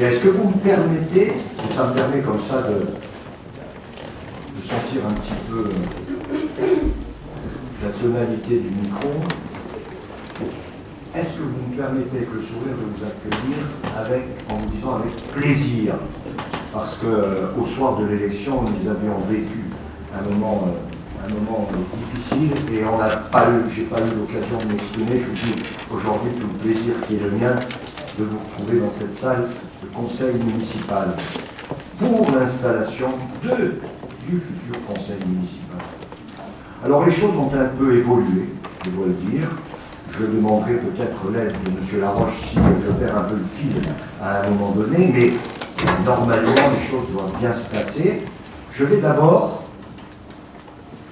Et est-ce que vous me permettez, et ça me permet comme ça de sentir un petit peu la tonalité du micro, est-ce que vous me permettez avec le sourire de vous accueillir en vous disant avec plaisir, parce qu'au soir de l'élection, nous avions vécu un moment difficile et j'ai pas eu l'occasion de m'exprimer. Je vous dis aujourd'hui tout le plaisir qui est le mien de vous retrouver dans cette salle de conseil municipal pour l'installation du futur conseil municipal. Alors les choses ont un peu évolué, je dois le dire. Je demanderai peut-être l'aide de M. Laroche si je perds un peu le fil à un moment donné, mais normalement les choses doivent bien se passer. Je vais d'abord,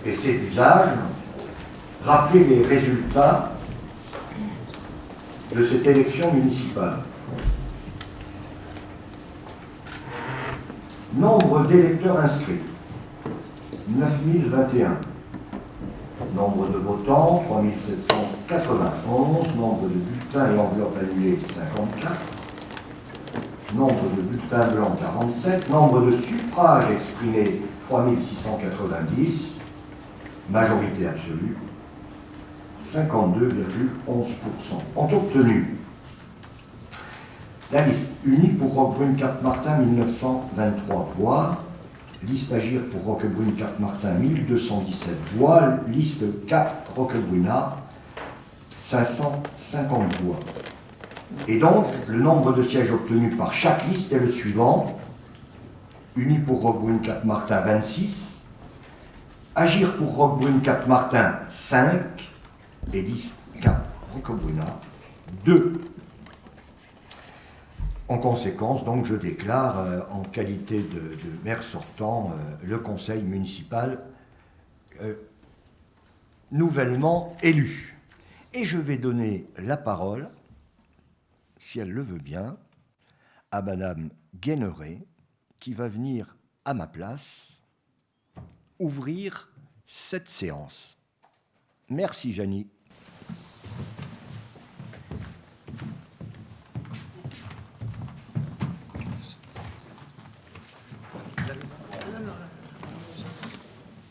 et c'est d'usage, rappeler les résultats de cette élection municipale. Nombre d'électeurs inscrits, 9021. Nombre de votants, 3791. Nombre de bulletins et enveloppes annulées, 54. Nombre de bulletins blancs, 47. Nombre de suffrages exprimés, 3690. Majorité absolue, 52,11%. Ont obtenu la liste unie pour Roquebrune-Cap-Martin, 1923 voix. Liste Agir pour Roquebrune-Cap-Martin, 1217 voix. Liste Cap Roquebruna, 550 voix. Et donc, le nombre de sièges obtenus par chaque liste est le suivant. Unis pour Roquebrune-Cap-Martin, 26. Agir pour Roquebrune-Cap-Martin, 5. Et liste Cap Roquebruna, 2. En conséquence, donc, je déclare, en qualité de maire sortant, le conseil municipal nouvellement élu. Et je vais donner la parole, si elle le veut bien, à Madame Guéneret, qui va venir à ma place ouvrir cette séance. Merci, Janie.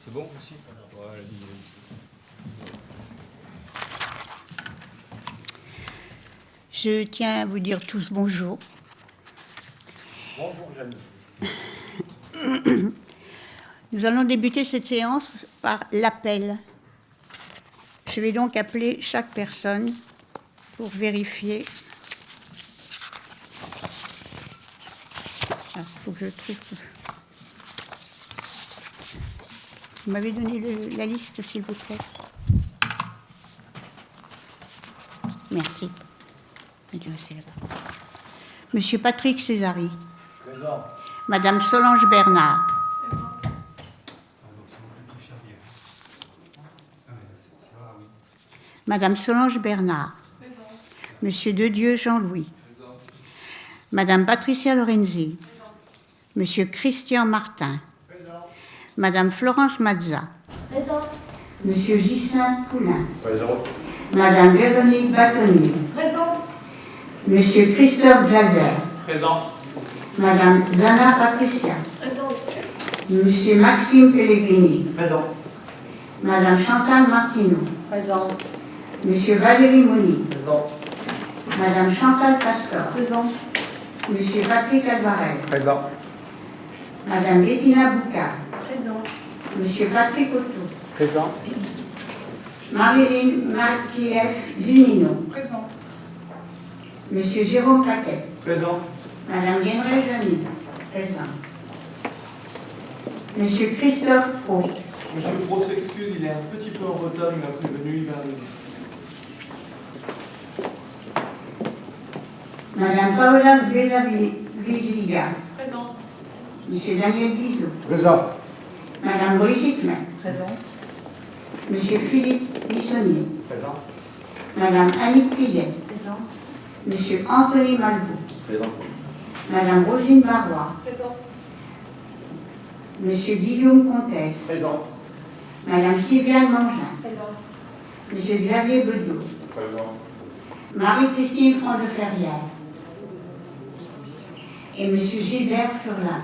C'est bon aussi? Ouais, je tiens à vous dire tous bonjour. Bonjour, Janie. Nous allons débuter cette séance par l'appel. Je vais donc appeler chaque personne pour vérifier. Il faut que je trouve. Vous m'avez donné la liste, s'il vous plaît. Merci. Monsieur Patrick Césari. Présent. Madame Solange Bernard. Madame Solange Bernard. Présent. Monsieur Dedieu Jean-Louis. Présent. Madame Patricia Lorenzi. Présent. Monsieur Christian Martin. Présent. Madame Florence Mazza. Présent. Monsieur Ghislain Poulain. Présent. Madame Véronique Bâtonnier. Présente. Monsieur Christophe Glaser. Présent. Madame Zana Patricia. Présente. Monsieur Maxime Pellegrini. Présent. Madame Chantal Martineau. Présente. Monsieur Valérie Moni. Présent. Madame Chantal Pastor. Présente. Monsieur Patrick Alvarez. Présent. Madame Bettina Boucard. Présente. Monsieur Patrick Otto. Présent. Marilyn Markieff Zunino. Présente. Monsieur Jérôme Paquet. Présent. Madame Guéneret-Jany. Présent. Monsieur Christophe Pro. Monsieur Pro s'excuse, il est un petit peu en retard, il m'a prévenu, il va arriver. Madame Paola Vigliga. Présente. Monsieur Daniel Bizot. Présent. Madame Brigitte May. Présente. Monsieur Philippe Bissonnier. Présent. Madame Annick Pillet. Présente. Monsieur Anthony Malvaux. Présent. Madame Rosine Barrois. Présente. Monsieur Guillaume Comtesse. Présent. Madame Sylviane Mangin. Présente. Monsieur Xavier Bedeau. Présent. Marie-Christine Franc-de-Ferrière. et M. Gilbert Furlan.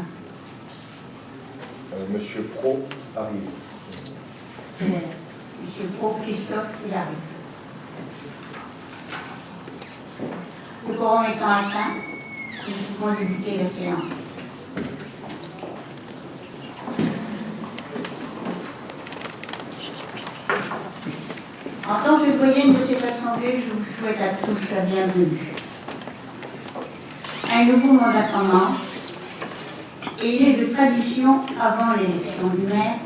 Monsieur Pro arrive. Monsieur Pro Christophe, il arrive. Le quorum étant atteint, nous pouvons débuter la séance. En tant que doyenne de cette assemblée, je vous souhaite à tous la bienvenue. Un nouveau mandat commence, et il est de tradition, avant l'élection du maire,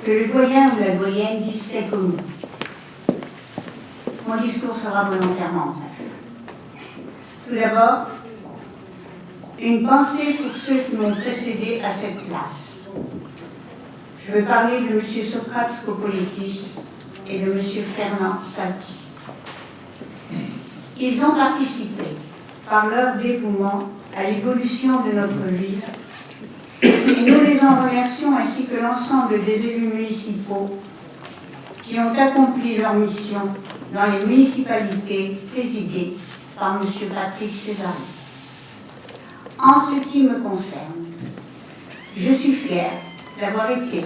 que le doyen ou la doyenne dise quelques mots. Mon discours sera volontairement bref. Tout d'abord, une pensée pour ceux qui m'ont précédé à cette place. Je veux parler de M. Socrates Skopoletis et de M. Fernand Salti. Ils ont participé, par leur dévouement, à l'évolution de notre ville, et nous les en remercions ainsi que l'ensemble des élus municipaux qui ont accompli leur mission dans les municipalités présidées par M. Patrick César. En ce qui me concerne, je suis fière d'avoir été,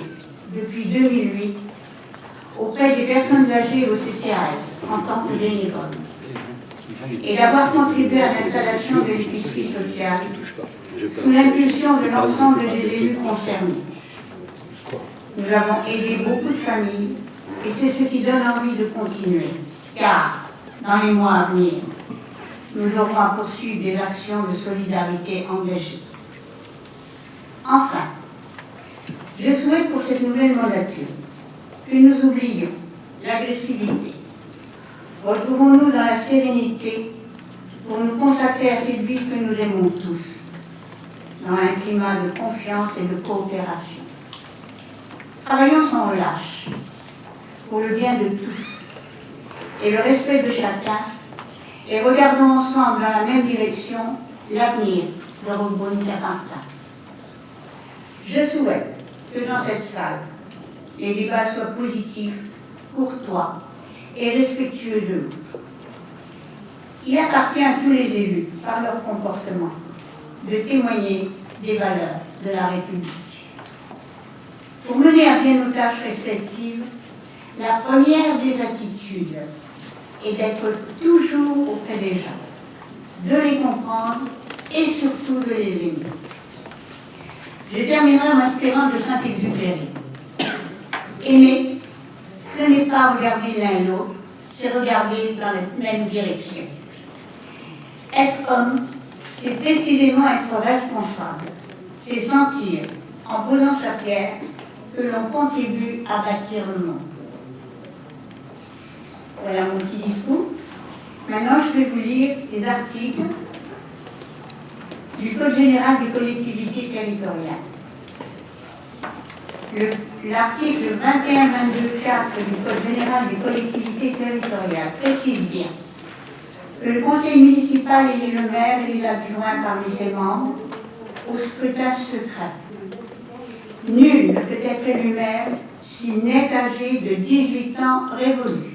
depuis 2008, auprès des personnes âgées au CCAS en tant que bénévole et d'avoir contribué à l'installation de l'épicerie sociale sous l'impulsion de l'ensemble des élus concernés. Nous avons aidé beaucoup de familles et c'est ce qui donne envie de continuer, car dans les mois à venir, nous aurons à poursuivre des actions de solidarité engagées. Enfin, je souhaite pour cette nouvelle mandature que nous oublions l'agressivité. Retrouvons-nous dans la sérénité pour nous consacrer à cette ville que nous aimons tous, dans un climat de confiance et de coopération. Travaillons sans relâche pour le bien de tous et le respect de chacun, et regardons ensemble dans la même direction l'avenir de Roquebrune-Carentan. Je souhaite que dans cette salle, les débats soient positifs, courtois et respectueux de l'autre. Il appartient à tous les élus, par leur comportement, de témoigner des valeurs de la République. Pour mener à bien nos tâches respectives, la première des attitudes est d'être toujours auprès des gens, de les comprendre et surtout de les aimer. Je terminerai en m'inspirant de Saint-Exupéry. Aimer, ce n'est pas regarder l'un l'autre, c'est regarder dans la même direction. Être homme, c'est précisément être responsable. C'est sentir, en posant sa pierre, que l'on contribue à bâtir le monde. Voilà mon petit discours. Maintenant, je vais vous lire les articles du Code général des collectivités territoriales. L'article 21-22-4 du Code général des collectivités territoriales précise bien que le conseil municipal élit le maire et les adjoints parmi ses membres au scrutin secret. Nul ne peut être élu maire s'il n'est âgé de 18 ans révolus.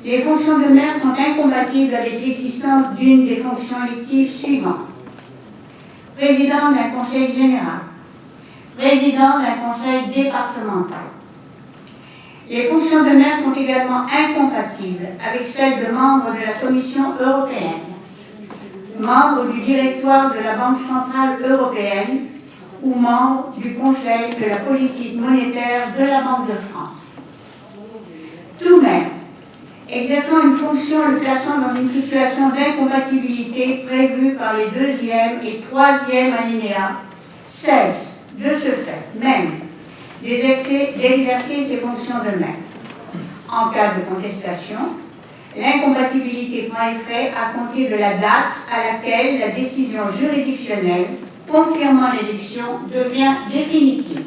Les fonctions de maire sont incompatibles avec l'existence d'une des fonctions électives suivantes. Président d'un conseil général, président d'un conseil départemental. Les fonctions de maire sont également incompatibles avec celles de membre de la Commission européenne, membre du directoire de la Banque centrale européenne ou membre du Conseil de la politique monétaire de la Banque de France. Tout maire exerçant une fonction le plaçant dans une situation d'incompatibilité prévue par les 2e et 3e alinéas cesse de ce fait même d'exercer ses fonctions de maire. En cas de contestation, l'incompatibilité prend effet à compter de la date à laquelle la décision juridictionnelle confirmant l'élection devient définitive.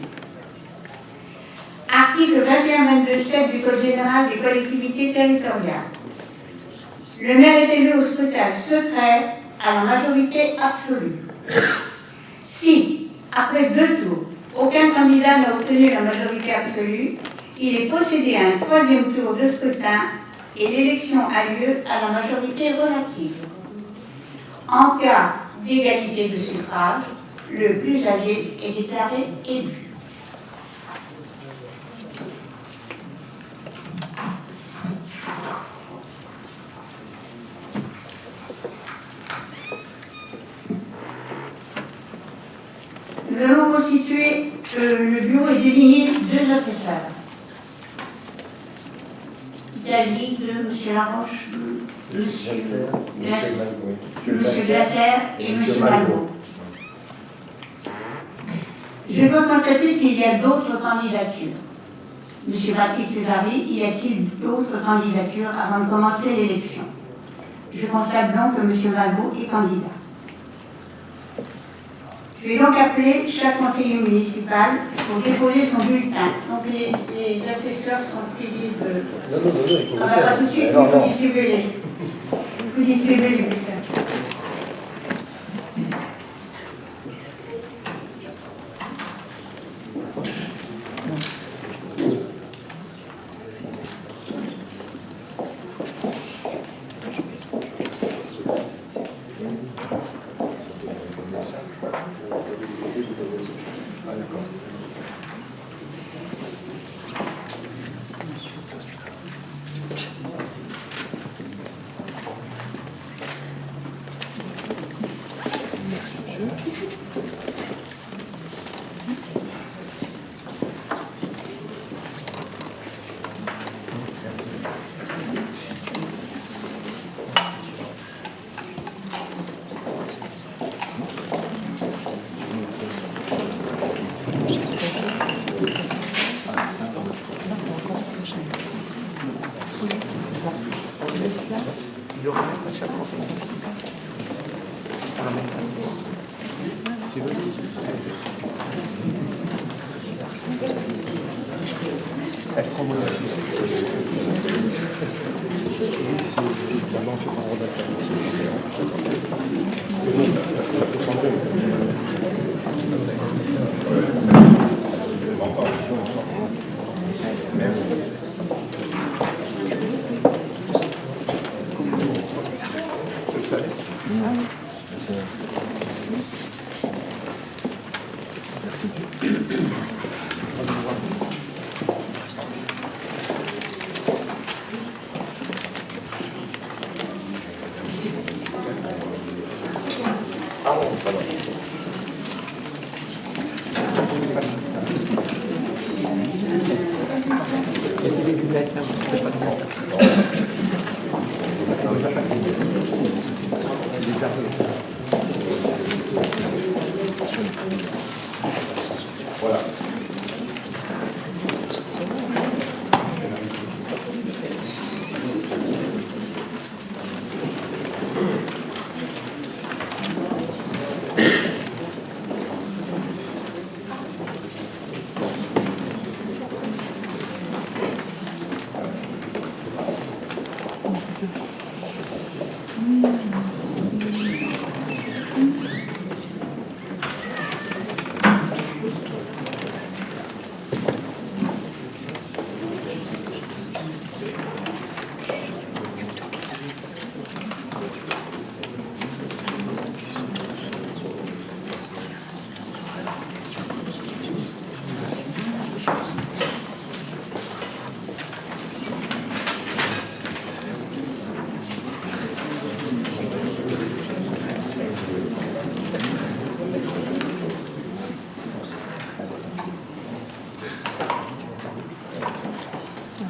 Article 21-22-7 du Code général des collectivités territoriales. Le maire est élu au scrutin secret à la majorité absolue. Si, après 2 tours, aucun candidat n'a obtenu la majorité absolue, il est procédé à un 3e tour de scrutin et l'élection a lieu à la majorité relative. En cas d'égalité de suffrage, le plus âgé est déclaré élu. Nous allons constituer le bureau et désigner 2 assesseurs. Il s'agit de M. Laroche, M. Glaser et M. Malgot. Je veux constater s'il y a d'autres candidatures. M. Patrick Césari, y a-t-il d'autres candidatures avant de commencer l'élection? Je constate donc que M. Malgot est candidat. Je vais donc appeler chaque conseiller municipal pour déposer son bulletin. Donc les assesseurs sont priés de... Non, il faut Ah, pas tout de suite, il faut distribuer les bulletins.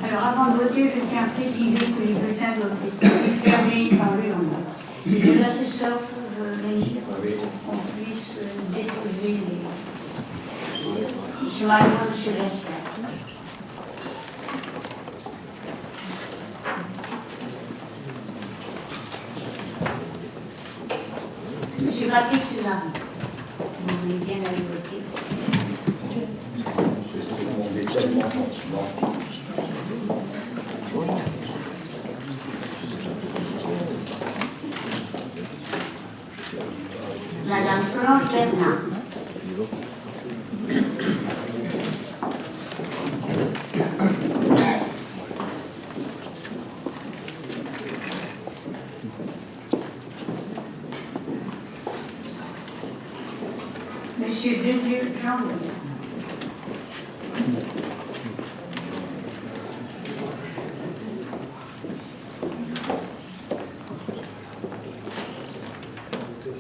Alors, avant de voter, je tiens à préciser que les bulletins doivent être fermés dans l'urne. Les assesseurs peuvent venir pour qu'on puisse déposer les... Je m'adresse M. Glaser. M. Patrick Césari, vous voulez bien aller voter? Madame Solange Bernard. Monsieur Dedieu Jean-Louis.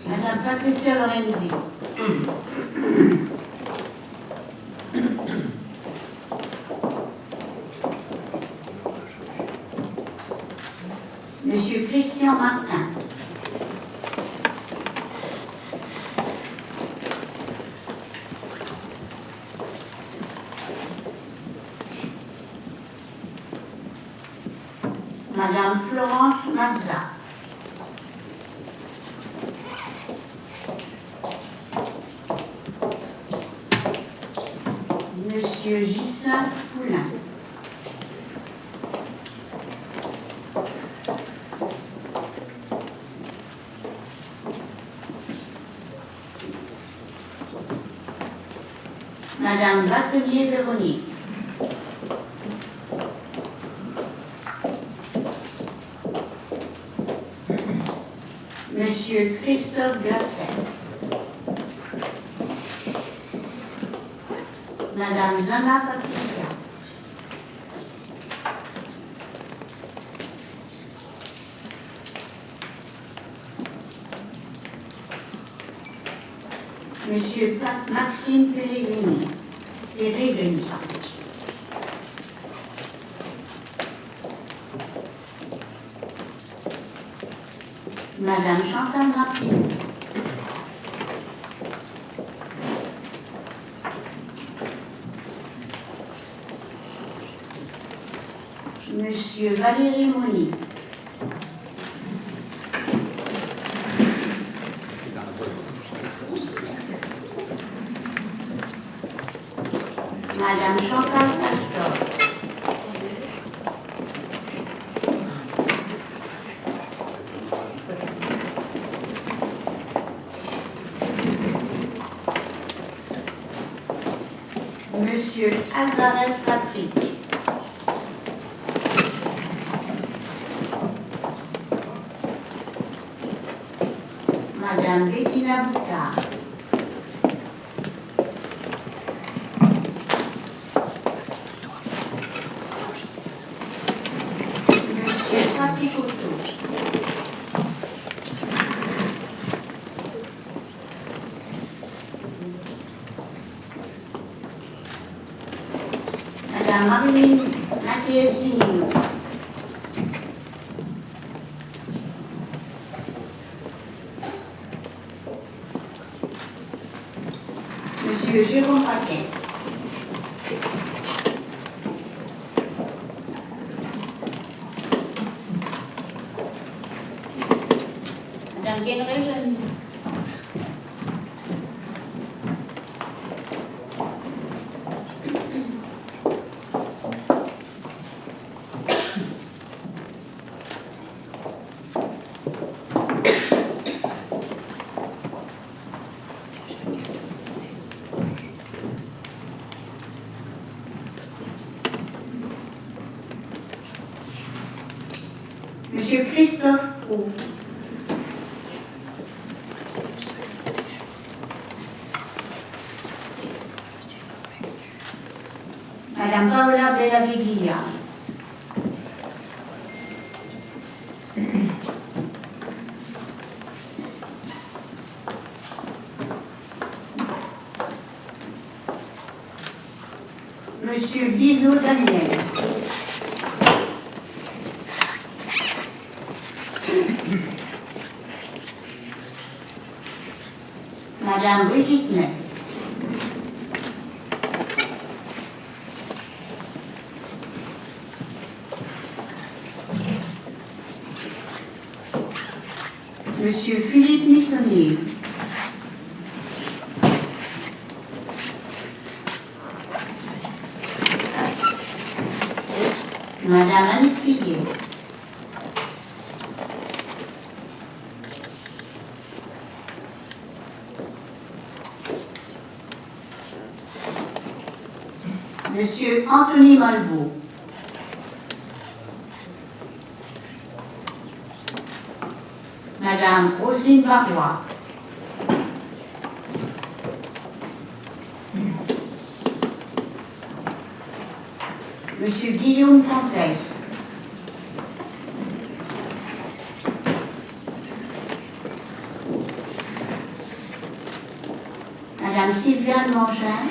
Madame Patricia Lorenzi. Monsieur Christian Martin. Madame Florence Mazza. Monsieur Ghislain Poulain. Madame Batelier Véronique. Monsieur Christophe Gasset. Madame Zana Patricia. Monsieur Maxime Pellegrini. Madame Chantal Martin. Monsieur Valérie Moni. Madame Chantal Castor. Monsieur Alvarez Patrick. Madame Bettina Boucard. Monsieur Patrick Otto. Madame Marilyn Machievzino. Monsieur Jérôme Paquet. Madame Guéneret-Jeanny. Monsieur Christophe Proux. Madame Paola Bellaviglia. Monsieur Bizot Daniel. Madame Brigitte May. Monsieur Philippe Missonnier. Madame Annick Figuier. Monsieur Anthony Malvaux. Madame Roselyne Barrois. Monsieur Guillaume Comtesse. Madame Sylviane Mangin.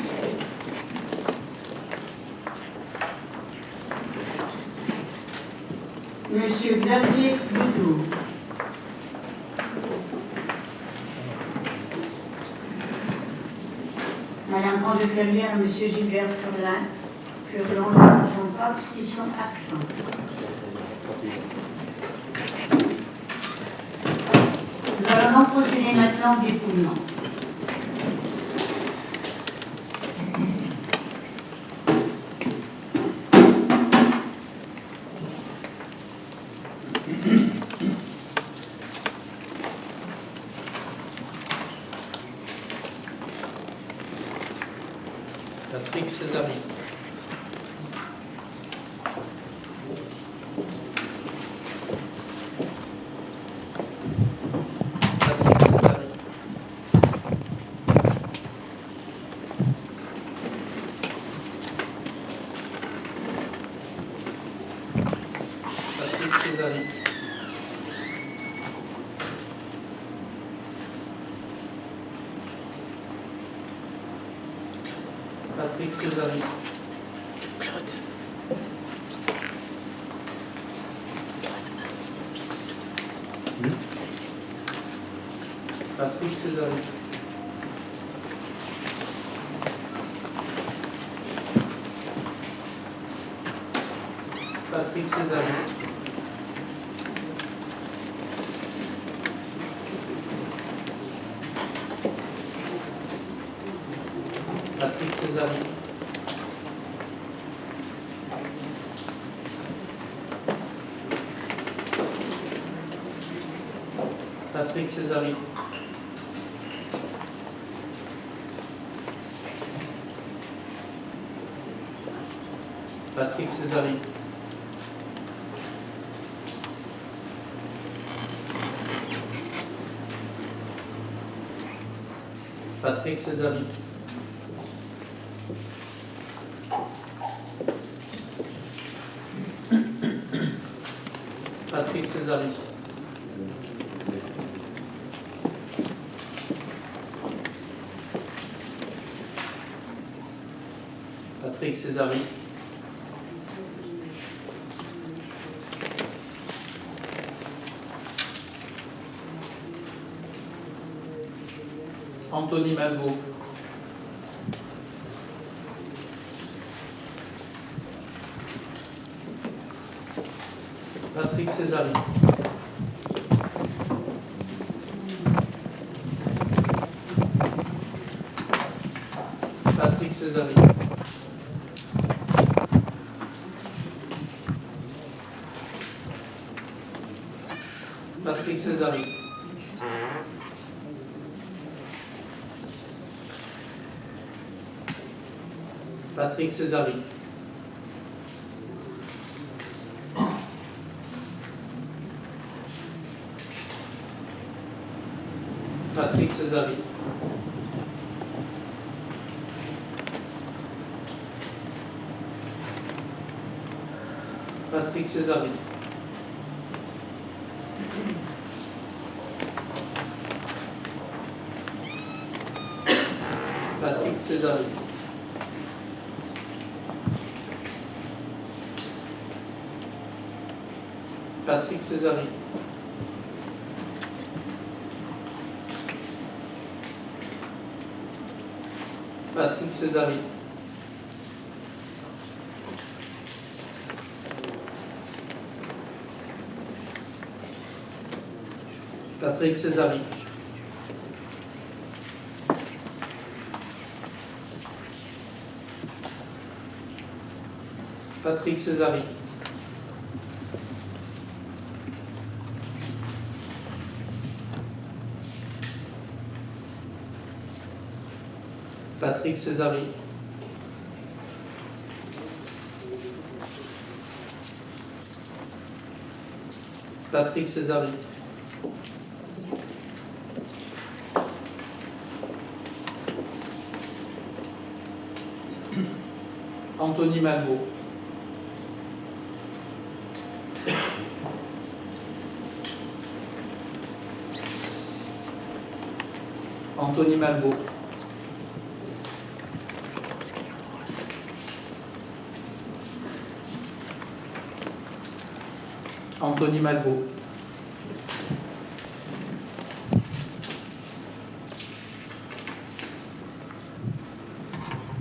Monsieur Xavier Doudou. Madame Grande-Ferrière et Monsieur Gilbert Furlan ne sont pas puisqu'ils sont absents. Nous allons procéder maintenant au dépouillement. Patrick Césari. Patrick Césari. Patrick Césari. Claude. Patrick Césari. Patrick Césari. Patrick Césari. Patrick Césari. Patrick Césari. Patrick Césari. Patrick Césari. Patrick Césari. Anthony Malvaux. Patrick Césari. Patrick Césari. Patrick Césari. Patrick Césari. Patrick Césari. Patrick Césari. Patrick Césari. Patrick Césari. Patrick Césari. Patrick Césari. Patrick Césari. Patrick Césari. Patrick Césari. Anthony Malvaux. Anthony Malvaux. Anthony Malvaux.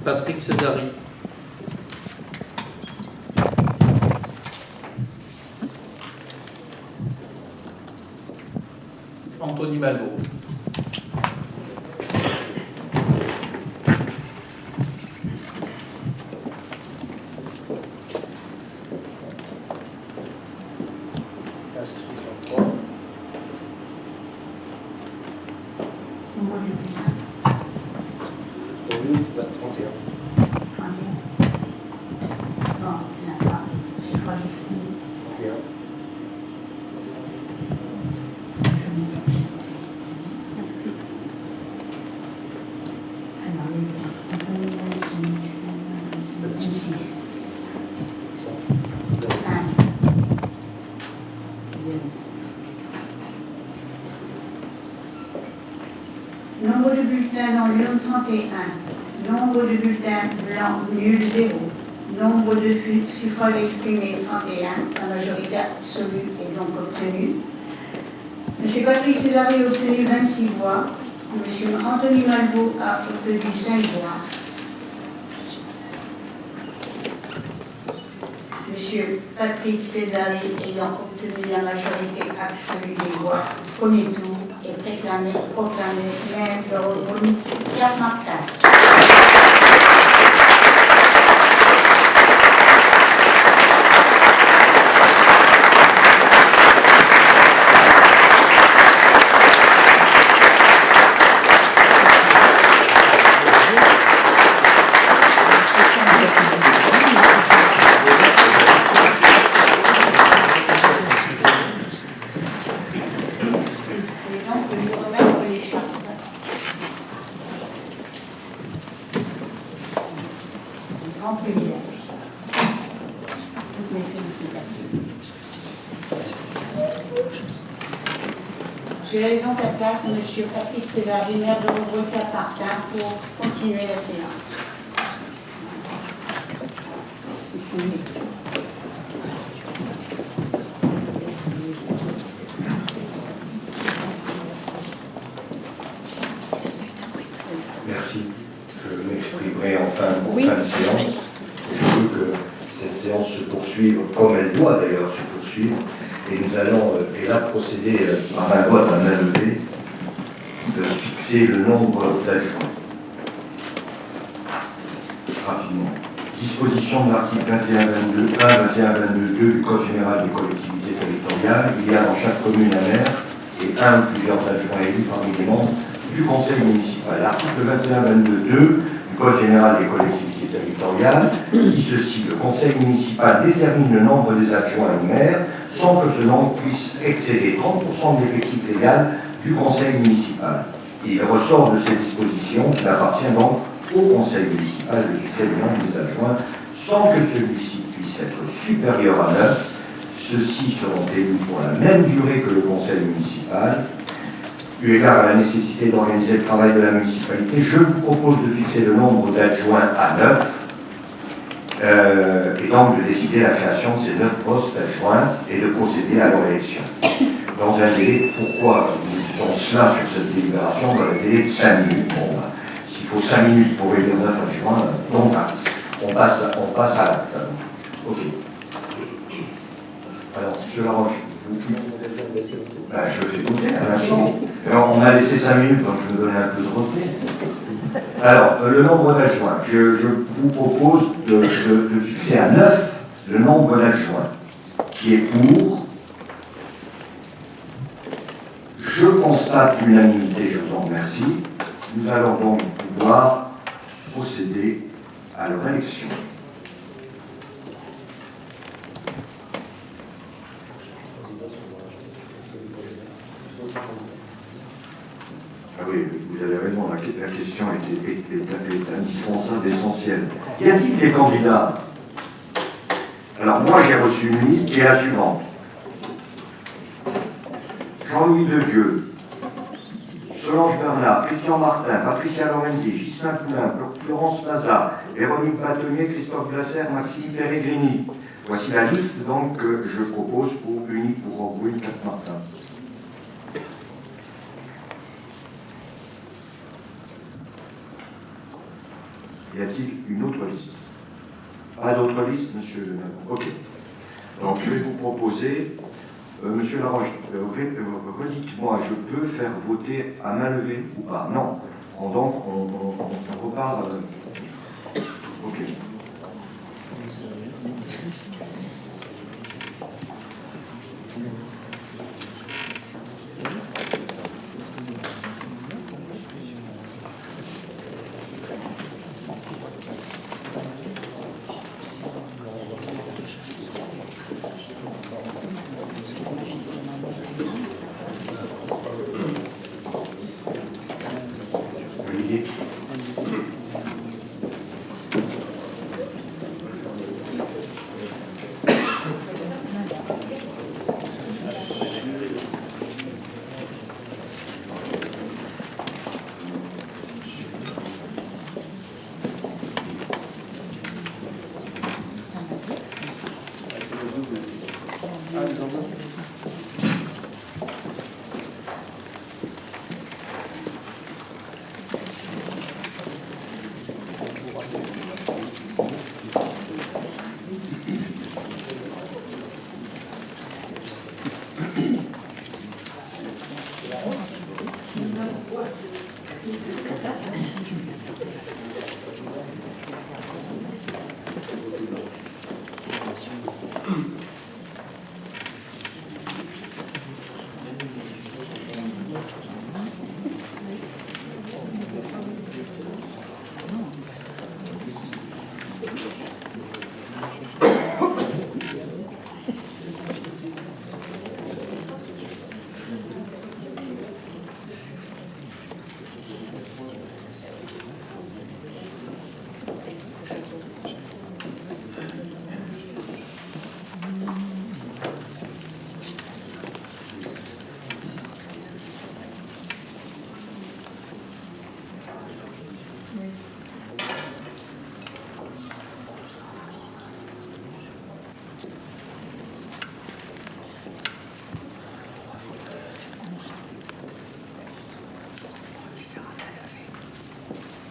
Patrick Césari. Anthony Malvaux. Nombre de bulletins non nuls 31. Nombre de bulletins blancs nuls 0. Nombre de suffrages exprimés 31. La majorité absolue est donc obtenue. M. Patrick Césari a obtenu 26 voix. M. Anthony Malvaux a obtenu 5 voix. M. Patrick Césari ayant obtenu la majorité absolue des voix au premier tour est proclamé maire de Rouergue-Martin. Je laisse donc la place à M. Patrick Césari, maire de Rouergue-Martin, pour continuer la séance. Merci. Je m'exprimerai en fin de séance. Je veux que cette séance se poursuive comme elle doit d'ailleurs se poursuivre. Et nous allons, procéder par un vote à main levée de fixer le nombre d'adjoints. Rapidement. Disposition de l'article 21-22, 21-22 du Code général des collectivités territoriales. Il y a dans chaque commune un maire et un ou plusieurs adjoints élus parmi les membres du conseil municipal. L'article 21-22 du Code général des collectivités territoriales dit ceci: le conseil municipal détermine le nombre des adjoints au maire sans que ce nombre puisse excéder 30% de l'effectif légal du conseil municipal. Il ressort de ces dispositions qu'il appartient donc au conseil municipal de fixer le nombre des adjoints sans que celui-ci puisse être supérieur à 9. Ceux-ci seront élus pour la même durée que le conseil municipal. Eu égard à la nécessité d'organiser le travail de la municipalité, je vous propose de fixer le nombre d'adjoints à 9. Et donc de décider la création de ces 9 postes d'adjoints et de procéder à leur élection. Dans un délai, pourquoi nous dit-on cela sur cette délibération, dans un délai de 5 minutes. Bon, s'il faut 5 minutes pour élire 9 adjoints, donc on passe à l'acte. Ok. Alors, M. Laroche, je fais voter à l'instant. On a laissé 5 minutes, donc je vais donner un peu de repos. Alors, le nombre d'adjoints, je vous propose de fixer à 9 le nombre d'adjoints, qui est pour. Je constate l'unanimité, je vous en remercie. Nous allons donc pouvoir procéder à leur élection. Ah oui, vous avez raison, la question est indispensable, essentielle. Y a-t-il des candidats? Alors moi j'ai reçu une liste qui est la suivante. Jean-Louis Dedieu, Solange Bernard, Christian Martin, Patricia Lorenzi, Ghislain Poulain, Florence Maza, Véronique Bâtonnier, Christophe Glasser, Maxime Peregrini. Voici la liste donc que je propose pour unique pour Roquebrune 4 Martin. Y a-t-il une autre liste? Pas d'autre liste, monsieur le maire? Ok. Donc je vais vous proposer, monsieur Laroche, redites-moi, je peux faire voter à main levée ou pas? Non. Donc on repart. Ok. Olivier.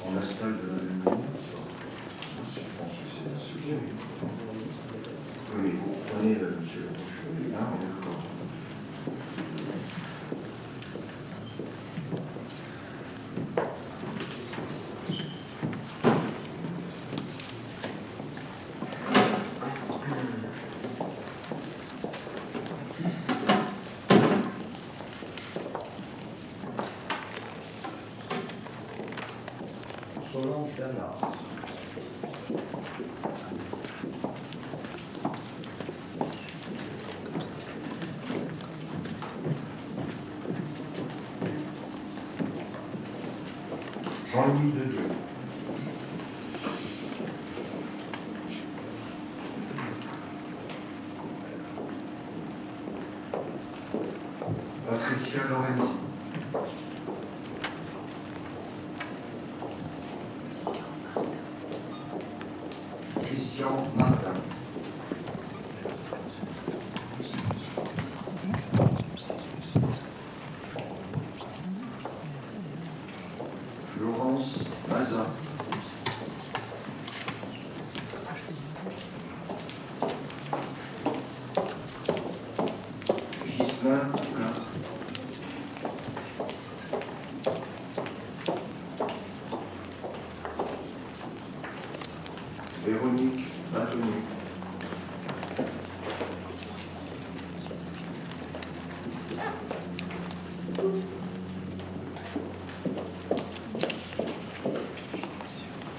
On installe de la même manière. Je pense que c'est la solution. Oui, mais vous prenez monsieur le Rocheux. Là, on est d'accord. Solange Bernard. Jean-Louis Dedieu. Patricia Lorenzi. Christian Martin. Florence Maza. Ghislain Poulain. Véronique Bâtonnier.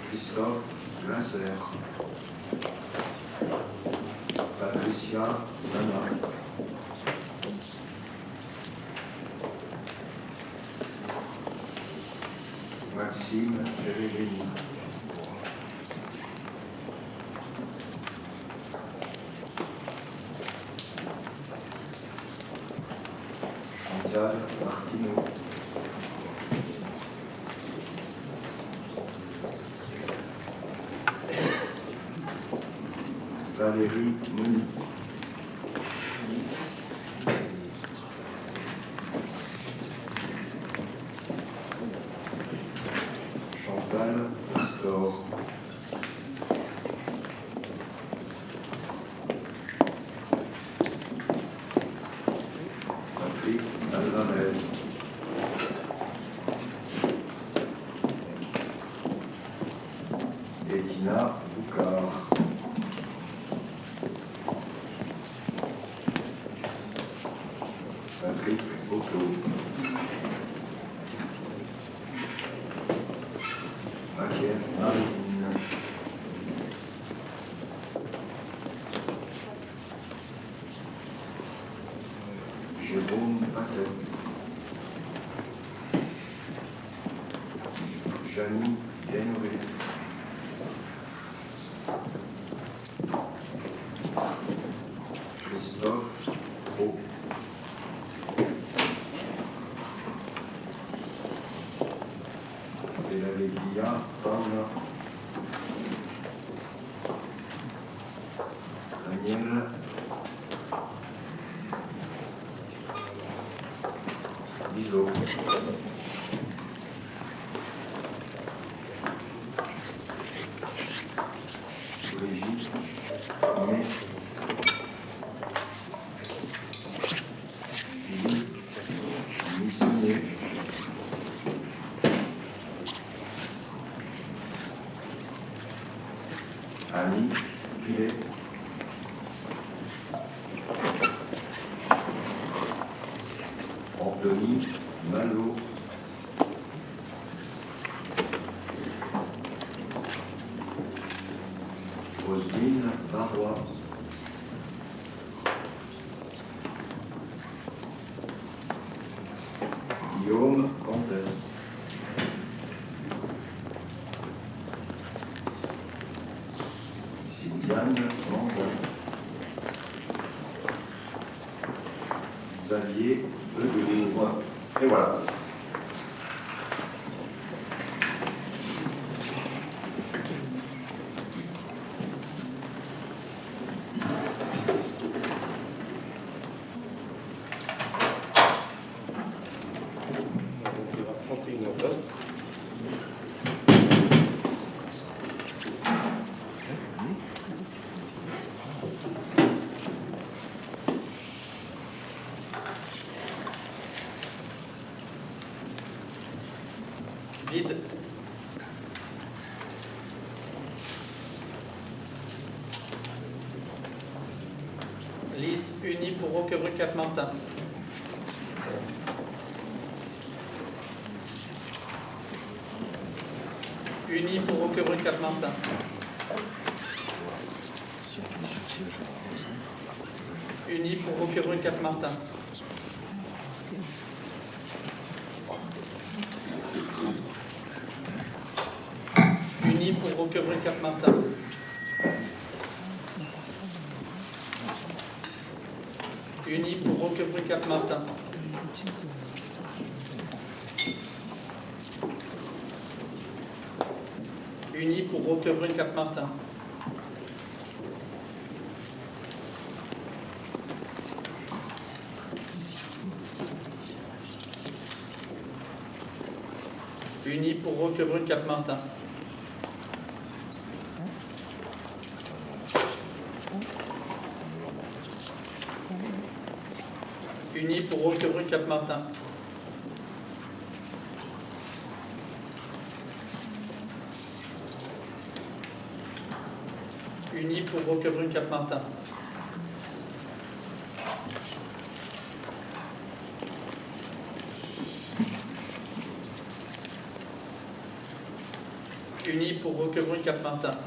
Christophe Glasser. Patricia Zana. Maxime Peregrini. Chantal Martineau. Valérie Moni. Chantal Astor. Patrick Alvarez. Etina Boucard. Patrick Otto. Marie-Ève Marine. Jérôme Paquet. Janie Denoué. Christophe Pro. Et la Lévia Paula. Daniel. Lilo. Brigitte. May. Missonnier. Annie Pilet. Anthony Malo. Roselyne Barrois. Guillaume Comtesse. Sylviane Mangeon. Xavier Ledouvre. Et voilà. Donc, il y aura 31 heures. Vide. Liste unie pour Roquebrune-Cap-Martin. Unis pour Roquebrune-Cap-Martin. Unis pour Roquebrune-Cap-Martin. Unis pour Roquebrune-Cap-Martin. Unis pour Roquebrune-Cap-Martin. Unis pour Roquebrune-Cap-Martin. Unis pour Roquebrune-Cap-Martin. Unis pour Roquebrune-Cap-Martin. Unis pour Roquebrune-Cap-Martin. Unis pour Roquebrune-Cap-Martin.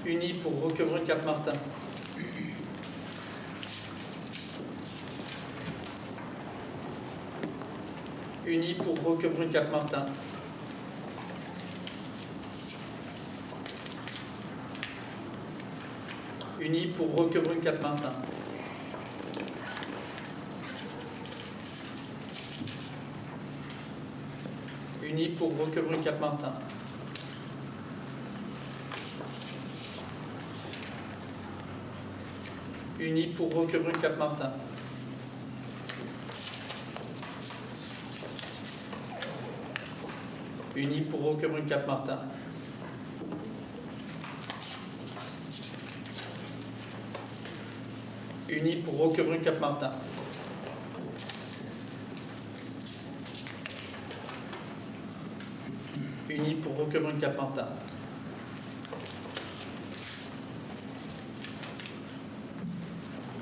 Unis pour Roquebrune-Cap-Martin. Unis pour Roquebrune-Cap-Martin. Unis pour Roquebrune-Cap-Martin. Unis pour Roquebrune-Cap-Martin. Unis pour Roquebrune-Cap-Martin. Unis pour Roquebrune-Cap-Martin. Unis pour Roquebrune-Cap-Martin. Unis pour Roquebrune-Cap-Martin.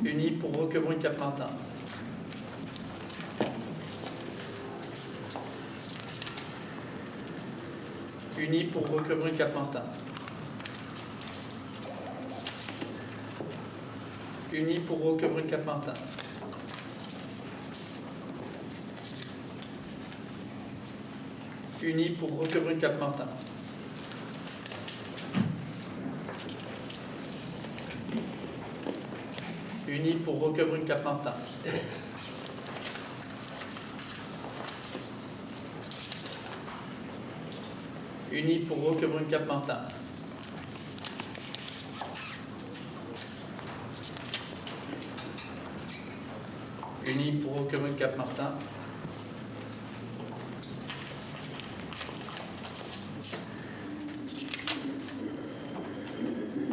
Unis pour Roquebrune-Cap-Martin. Unis pour Roquebrune-Cap-Martin. Unis pour Roquebrune-Cap-Martin. Unis pour Roquebrune-Cap-Martin. Unis pour Roquebrune-Cap-Martin. Unis pour Roquebrune-Cap-Martin. Unis pour Roquebrune-Cap-Martin.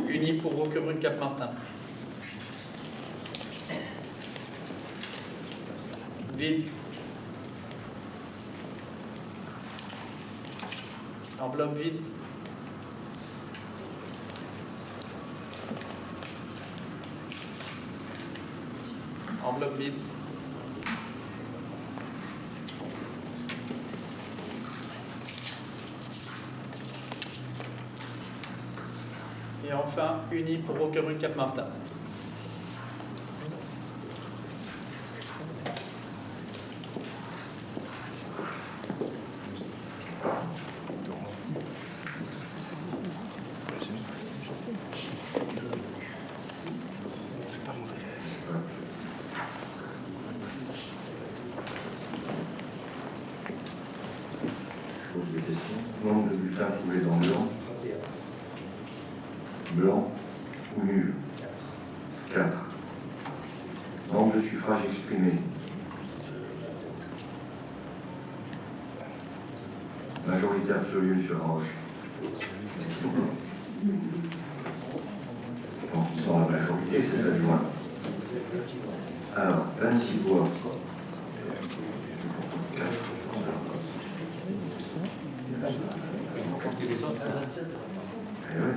Unis pour Roquebrune-Cap-Martin. Vide. Enveloppe vide. Enveloppe vide. Et enfin, Unis pour Roquebrune-Cap-Martin. Je pose des questions. Nombre de bulletins trouvés dans blanc. Blanc ou nul. 4. Nombre de suffrages exprimés. Majorité absolue, M. Roche. Donc, ils sont la majorité, c'est adjoint. Alors, 26 voix. Eh oui.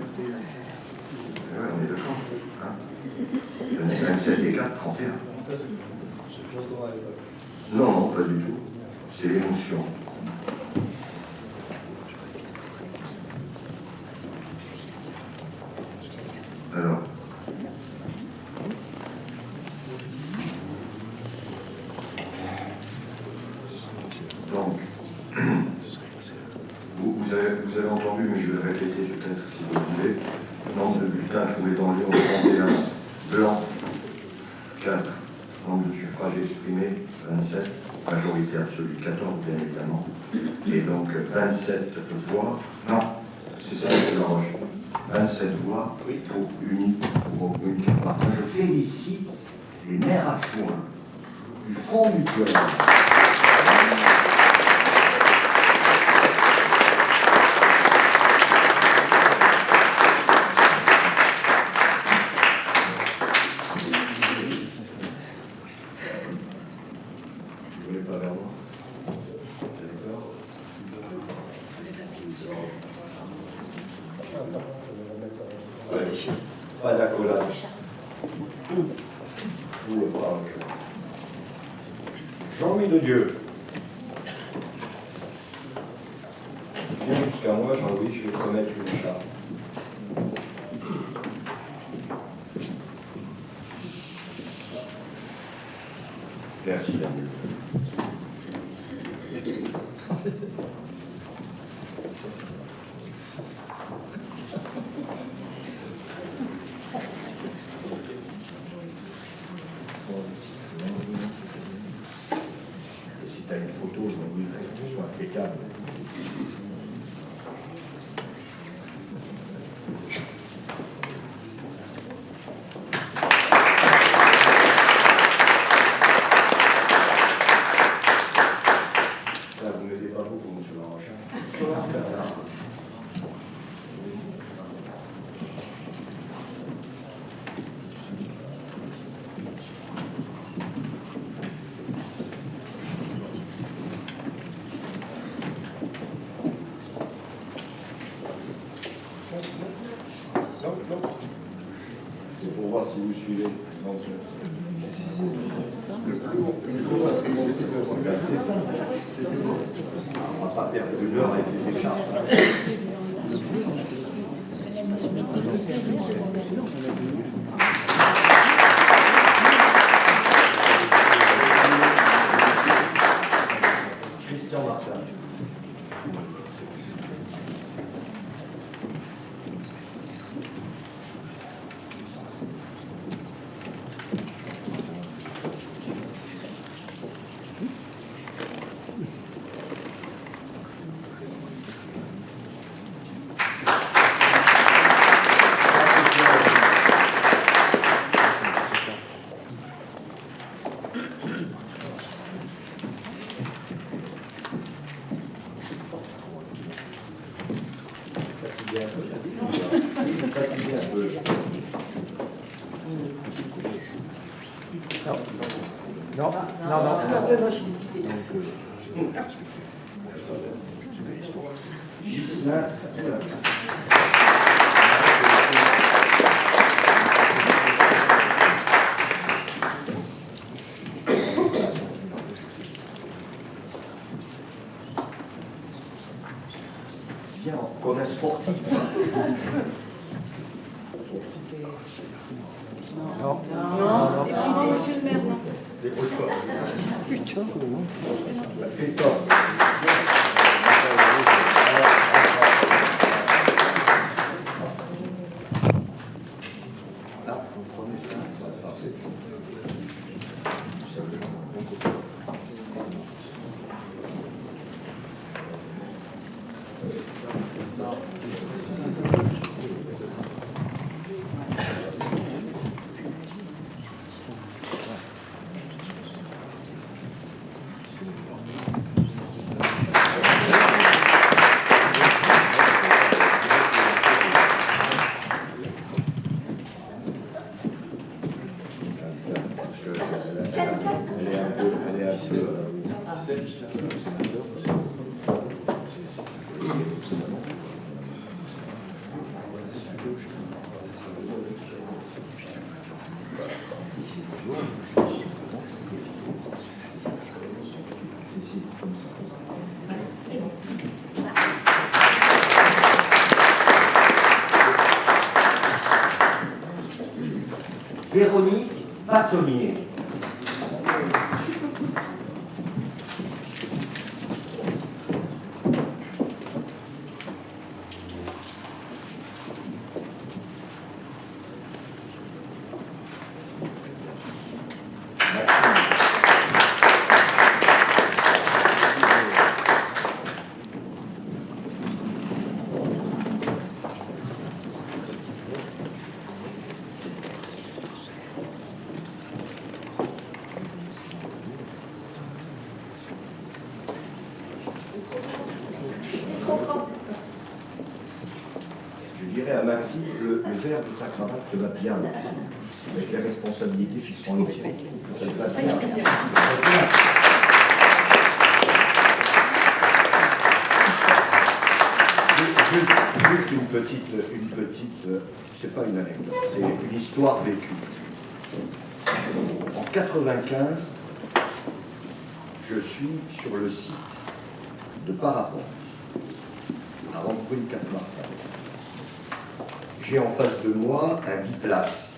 Eh ouais, on est d'accord. Hein 27 et 4, 31. Non, non, pas du tout. C'est l'émotion. Alors. Donc. Vous avez entendu, mais je vais le répéter peut-être si vous voulez. Nombre de bulletins trouvés dans Lyon 31, blanc 4, nombre de suffrages exprimés 27, majorité absolue 14 bien évidemment, et donc 27 voix, non, c'est ça M. Laroche, 27 voix pour Unis pour Roquebrune-Cap-Martin. Je félicite les maires adjoints du fond du cœur. Pas vers moi. D'accord. Pas d'accolage. Jean-Louis de Dieu. Viens jusqu'à moi, Jean-Louis, je vais te remettre une charte. Merci, Daniel. Si tu as une photo, je me dis que ce soit impeccable. C'est ça. On va pas perdre une heure avec les écharpes. Christian Martin. Viens, comme un sportif. Non. Monsieur le maire, non. Putain, Christophe. Là, vous prenez ça, c'est parfait. Véronique Bâtonnier. Je dirais à Maxime, le vert de ta cravate te va bien, Maxime. Avec les responsabilités qui seront les tiennes. Ça te passe bien. Juste une petite, c'est pas une anecdote, c'est une histoire vécue. En 95, je suis sur le site de Parapente, à Rambrune-Cap-Martin. J'ai en face de moi un biplace.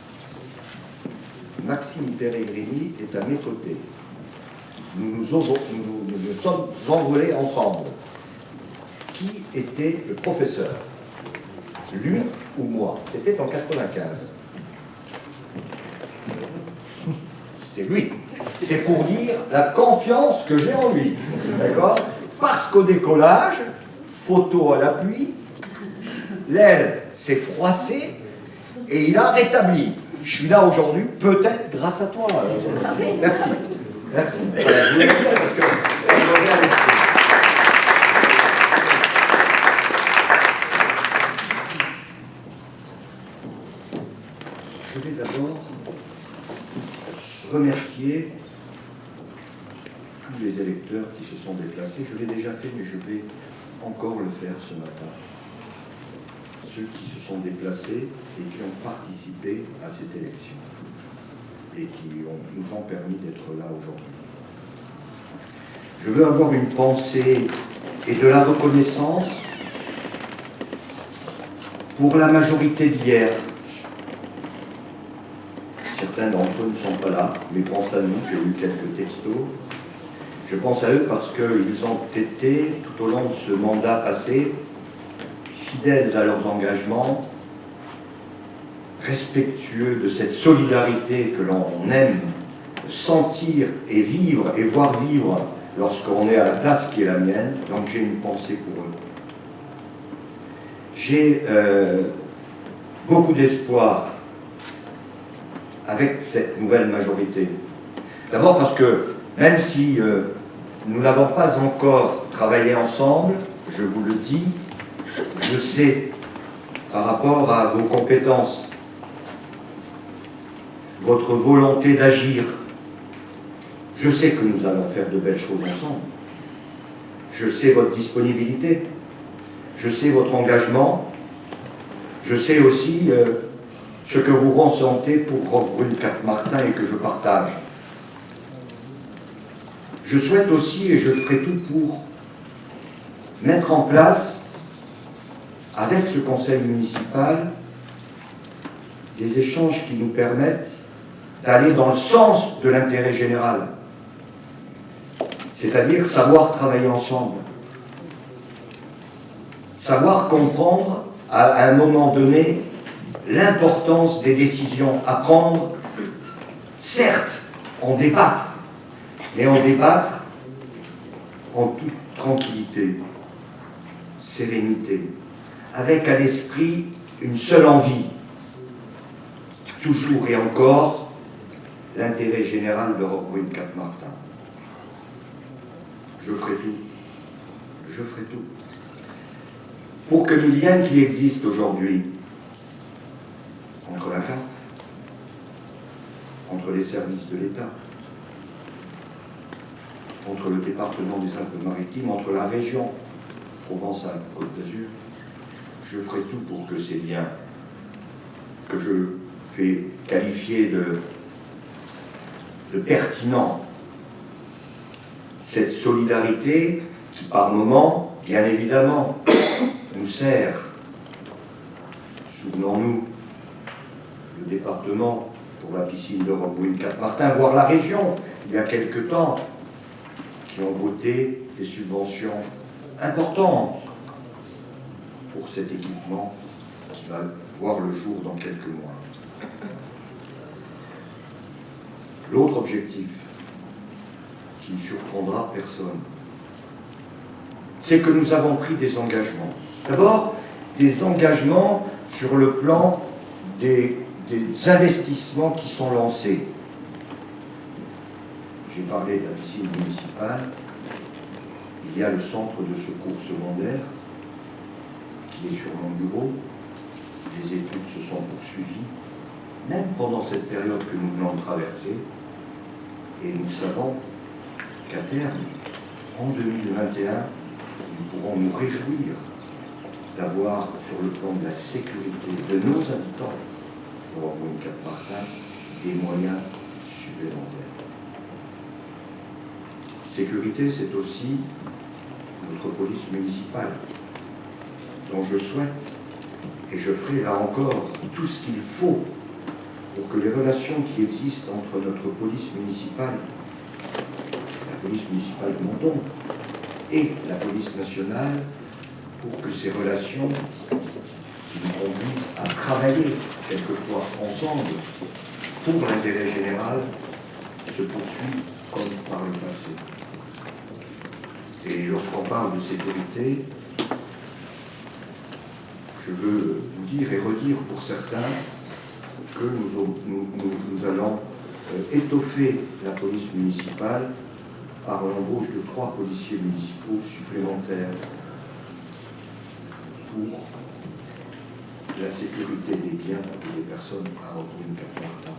Maxime Peregrini est à mes côtés. Nous nous sommes envolés ensemble. Qui était le professeur? Lui ou moi? C'était en 95. C'était lui. C'est pour dire la confiance que j'ai en lui. D'accord? Parce qu'au décollage, photo à l'appui, l'aile s'est froissée et il a rétabli. Je suis là aujourd'hui, peut-être grâce à toi. Merci. Merci. Voilà, je voulais le dire parce que ça me revient à l'esprit. Je vais d'abord remercier tous les électeurs qui se sont déplacés. Je l'ai déjà fait, mais je vais encore le faire ce matin. Ceux qui se sont déplacés et qui ont participé à cette élection. et qui nous ont permis d'être là aujourd'hui. Je veux avoir une pensée et de la reconnaissance pour la majorité d'hier. Certains d'entre eux ne sont pas là, mais pensent à nous. J'ai eu quelques textos. Je pense à eux parce qu'ils ont été, tout au long de ce mandat passé, fidèles à leurs engagements, respectueux de cette solidarité que l'on aime sentir et vivre et voir vivre lorsqu'on est à la place qui est la mienne. Donc j'ai une pensée pour eux. J'ai beaucoup d'espoir avec cette nouvelle majorité. D'abord parce que même si nous n'avons pas encore travaillé ensemble, je vous le dis, je sais par rapport à vos compétences, votre volonté d'agir, je sais que nous allons faire de belles choses ensemble. Je sais votre disponibilité, je sais votre engagement, je sais aussi ce que vous ressentez pour Roquebrune-Cap-Martin et que je partage. Je souhaite aussi, et je ferai tout pour, mettre en place, avec ce conseil municipal, des échanges qui nous permettent d'aller dans le sens de l'intérêt général, c'est-à-dire savoir travailler ensemble, savoir comprendre à un moment donné l'importance des décisions à prendre, certes en débattre, mais en débattre en toute tranquillité, sérénité, avec à l'esprit une seule envie, toujours et encore l'intérêt général de Roquebrune-Cap-Martin. Je ferai tout, pour que les liens qui existent aujourd'hui entre la CAF, entre les services de l'État, entre le département des Alpes-Maritimes, entre la région Provence-Alpes-Côte d'Azur, je ferai tout pour que ces liens, que je fais qualifier de pertinents, cette solidarité qui par moments, bien évidemment, nous sert. Souvenons-nous, le département pour la piscine de Roquebrune-Cap-Martin, voire la région, il y a quelque temps, qui ont voté des subventions importantes pour cet équipement qui va voir le jour dans quelques mois. L'autre objectif, qui ne surprendra personne, c'est que nous avons pris des engagements. D'abord, des engagements sur le plan des investissements qui sont lancés. J'ai parlé de la piscine municipale. Il y a le centre de secours secondaire qui est sur mon bureau. Les études se sont poursuivies, même pendant cette période que nous venons de traverser. Et nous savons qu'à terme, en 2021, nous pourrons nous réjouir d'avoir, sur le plan de la sécurité de nos habitants, pour Roquebrune-Cap-Martin, des moyens supplémentaires. Sécurité, c'est aussi notre police municipale, dont je souhaite, et je ferai là encore tout ce qu'il faut pour que les relations qui existent entre notre police municipale, la police municipale de Menton, et la police nationale, pour que ces relations qui nous conduisent à travailler quelquefois ensemble pour l'intérêt général se poursuivent comme par le passé. Et lorsqu'on parle de sécurité, je veux vous dire et redire pour certains que nous allons étoffer la police municipale par l'embauche de 3 policiers municipaux supplémentaires pour la sécurité des biens et des personnes à Roquebrune-Cap-Martin.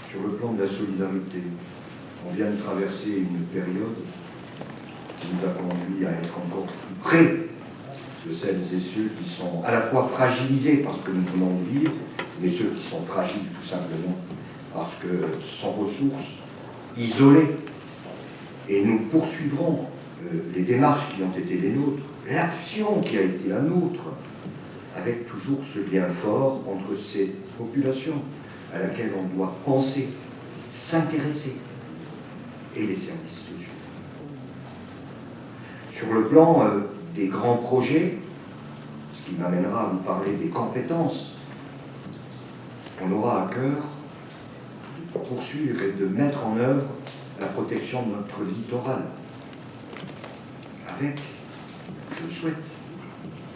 Sur le plan de la solidarité, on vient de traverser une période qui nous a conduit à être encore plus près de celles et ceux qui sont à la fois fragilisés parce que nous venons de vivre mais ceux qui sont fragiles tout simplement, parce que sans ressources, isolés, et nous poursuivrons les démarches qui ont été les nôtres, l'action qui a été la nôtre, avec toujours ce lien fort entre ces populations à laquelle on doit penser, s'intéresser, et les services sociaux. Sur le plan des grands projets, ce qui m'amènera à vous parler des compétences, on aura à cœur de poursuivre et de mettre en œuvre la protection de notre littoral, avec, je le souhaite,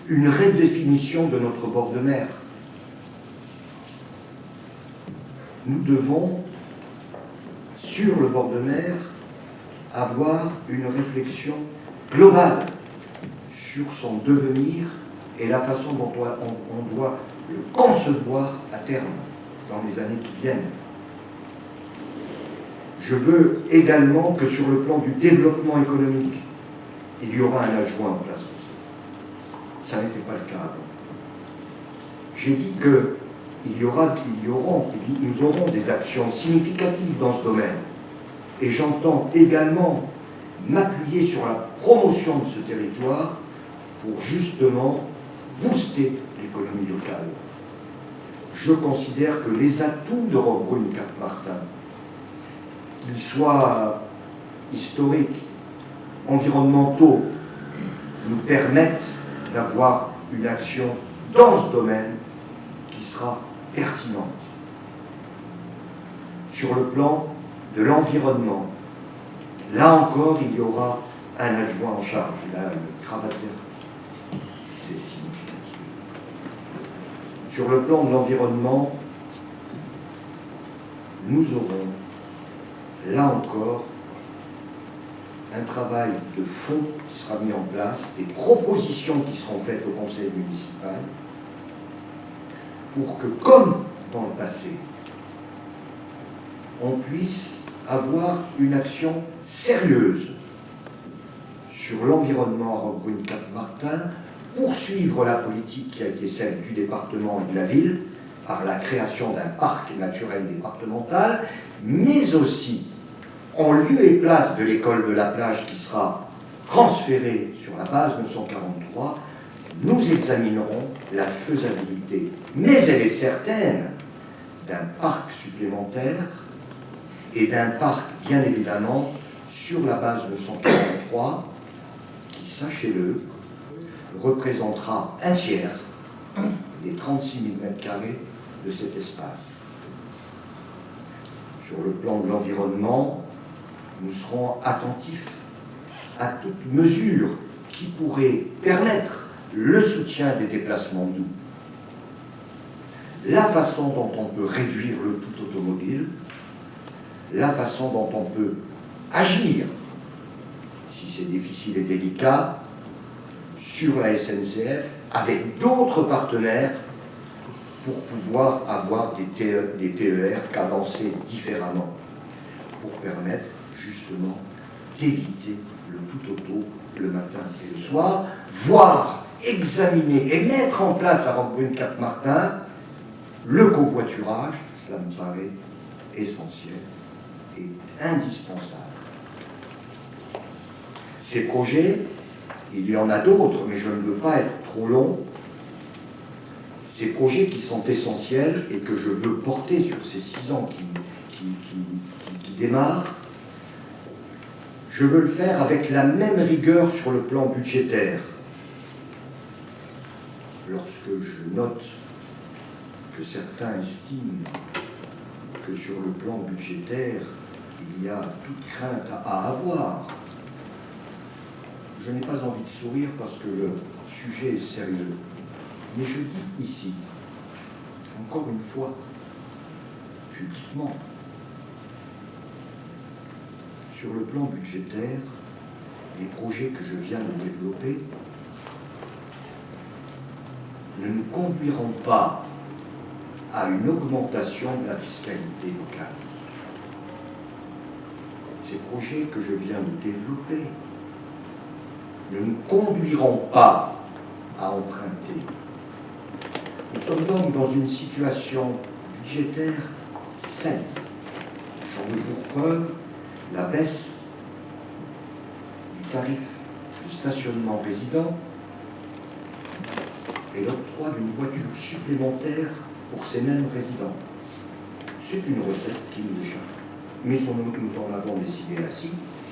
une redéfinition de notre bord de mer. Nous devons, sur le bord de mer, avoir une réflexion globale sur son devenir et la façon dont on doit le concevoir à terme, dans les années qui viennent. Je veux également que sur le plan du développement économique, il y aura un adjoint en place pour ça. Ça n'était pas le cas avant. J'ai dit que nous aurons des actions significatives dans ce domaine. Et j'entends également m'appuyer sur la promotion de ce territoire pour justement booster l'économie locale. Je considère que les atouts de Roquebrune-Cap-Martin, qu'ils soient historiques, environnementaux, nous permettent d'avoir une action dans ce domaine qui sera pertinente. Sur le plan de l'environnement, là encore, il y aura un adjoint en charge. Il a une cravate verte. C'est significatif. Sur le plan de l'environnement, nous aurons, là encore, un travail de fond qui sera mis en place, des propositions qui seront faites au conseil municipal, pour que, comme dans le passé, on puisse avoir une action sérieuse sur l'environnement à Roquebrune-Cap-Martin, poursuivre la politique qui a été celle du département et de la ville, par la création d'un parc naturel départemental, mais aussi en lieu et place de l'école de la plage qui sera transférée sur la base 943, nous examinerons la faisabilité, mais elle est certaine, d'un parc supplémentaire et d'un parc, bien évidemment, sur la base 943, qui, sachez-le, représentera un tiers des 36 000 m² de cet espace. Sur le plan de l'environnement, nous serons attentifs à toute mesure qui pourrait permettre le soutien des déplacements doux, la façon dont on peut réduire le tout automobile, la façon dont on peut agir, si c'est difficile et délicat, sur la SNCF, avec d'autres partenaires, pour pouvoir avoir des TER cadencés différemment, pour permettre justement d'éviter le tout auto le matin et le soir, voire examiner et mettre en place à Roquebrune-Cap-Martin le covoiturage. Cela me paraît essentiel et indispensable. Ces projets, il y en a d'autres, mais je ne veux pas être trop long. Ces projets qui sont essentiels et que je veux porter sur ces 6 ans qui démarrent, je veux le faire avec la même rigueur sur le plan budgétaire. Lorsque je note que certains estiment que sur le plan budgétaire, il y a toute crainte à avoir, je n'ai pas envie de sourire parce que le sujet est sérieux. Mais je dis ici, encore une fois, publiquement, sur le plan budgétaire, les projets que je viens de développer ne nous conduiront pas à une augmentation de la fiscalité locale. Ces projets que je viens de développer ne nous conduiront pas à emprunter, Nous sommes donc dans une situation budgétaire saine. J'en veux pour preuve la baisse du tarif du stationnement résident et l'octroi d'une voiture supplémentaire pour ces mêmes résidents. C'est une recette qui nous échappe. Mais nous en avons décidé ainsi,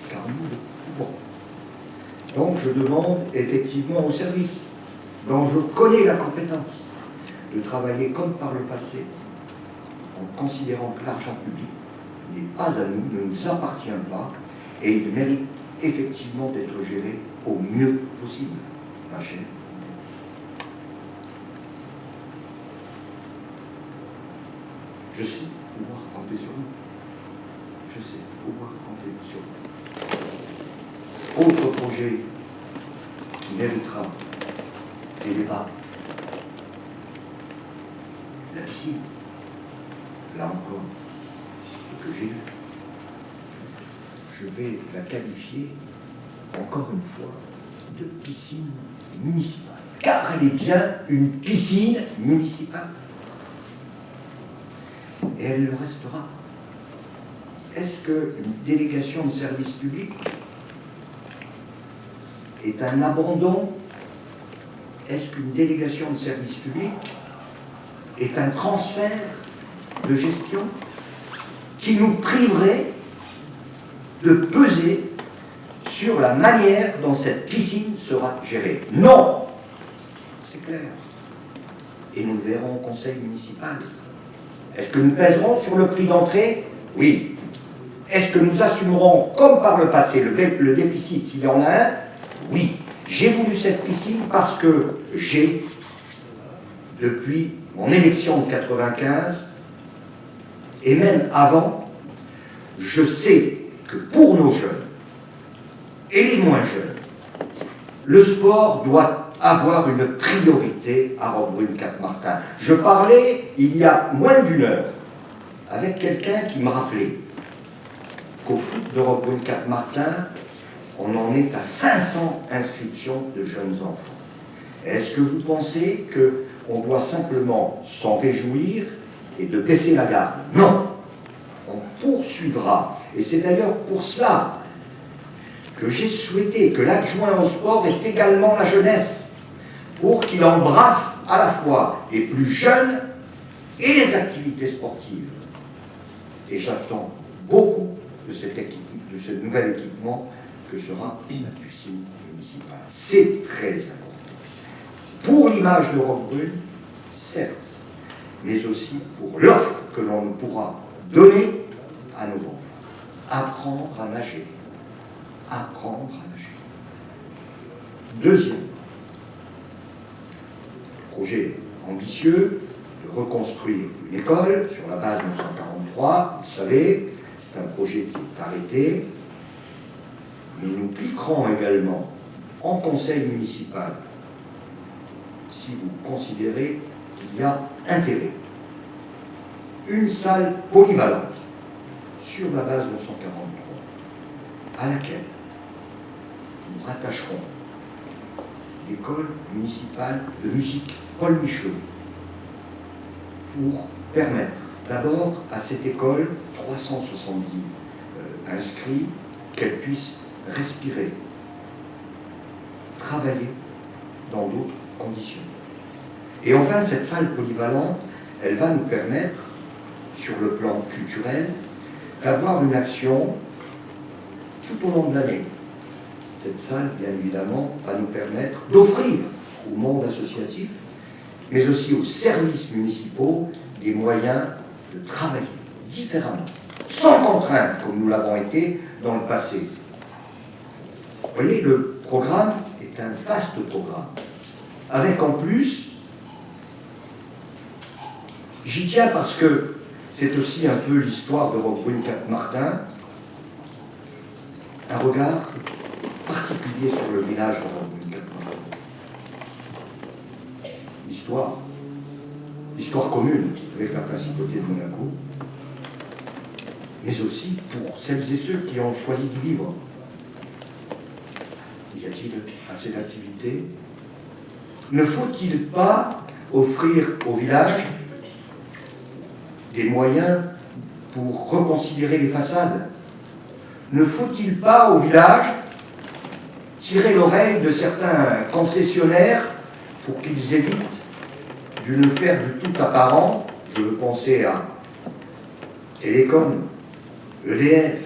car nous le pouvons. Donc je demande effectivement au service, dont je connais la compétence, de travailler comme par le passé, en considérant que l'argent public n'est pas à nous, ne nous appartient pas, et il mérite effectivement d'être géré au mieux possible, ma chère. Je sais pouvoir compter sur vous. Je sais pouvoir compter sur vous. Autre projet qui méritera des débats. La piscine. Là encore, ce que j'ai lu, je vais la qualifier encore une fois de piscine municipale. Car elle est bien une piscine municipale. Et elle le restera. Est-ce qu'une délégation de service public est un abandon? Est-ce qu'une délégation de service public est un transfert de gestion qui nous priverait de peser sur la manière dont cette piscine sera gérée? Non! C'est clair. Et nous le verrons au conseil municipal. Est-ce que nous pèserons sur le prix d'entrée? Oui. Est-ce que nous assumerons, comme par le passé, le déficit s'il y en a un? Oui. J'ai voulu cette piscine parce que j'ai, depuis mon élection de 95, et même avant, je sais que pour nos jeunes, et les moins jeunes, le sport doit avoir une priorité à Roquebrune-Cap-Martin. Je parlais, il y a moins d'une heure, avec quelqu'un qui me rappelait qu'au foot de Roquebrune-Cap-Martin, on en est à 500 inscriptions de jeunes enfants. Est-ce que vous pensez qu'on doit simplement s'en réjouir et de baisser la garde? Non! On poursuivra. Et c'est d'ailleurs pour cela que j'ai souhaité que l'adjoint au sport ait également la jeunesse, pour qu'il embrasse à la fois les plus jeunes et les activités sportives. Et j'attends beaucoup de ce nouvel équipement que sera la piscine municipale. C'est très important. Pour l'image de Roquebrune, certes, mais aussi pour l'offre que l'on pourra donner à nos enfants. Apprendre à nager. Apprendre à nager. Deuxième projet ambitieux, de reconstruire une école sur la base 1943. Vous savez, c'est un projet qui est arrêté. Mais nous cliquerons également en conseil municipal si vous considérez qu'il y a intérêt. Une salle polyvalente sur la base 1943 à laquelle nous rattacherons l'école municipale de musique Paul Michelot pour permettre d'abord à cette école, 370 inscrits, qu'elle puisse respirer, travailler dans d'autres conditions. Et enfin, cette salle polyvalente, elle va nous permettre, sur le plan culturel, d'avoir une action tout au long de l'année. Cette salle, bien évidemment, va nous permettre d'offrir au monde associatif, mais aussi aux services municipaux, des moyens de travailler différemment, sans contrainte, comme nous l'avons été dans le passé. Vous voyez, le programme est un vaste programme, avec en plus, j'y tiens parce que c'est aussi un peu l'histoire de Roquebrune-Cap-Martin, un regard particulier sur le village de Roquebrune-Cap-Martin. L'histoire commune avec la principauté de Monaco, mais aussi pour celles et ceux qui ont choisi de vivre. Y a-t-il assez d'activités? Ne faut-il pas offrir au village des moyens pour reconsidérer les façades. Ne faut-il pas au village tirer l'oreille de certains concessionnaires pour qu'ils évitent de nous faire du tout apparent? Je veux penser à Télécom, EDF,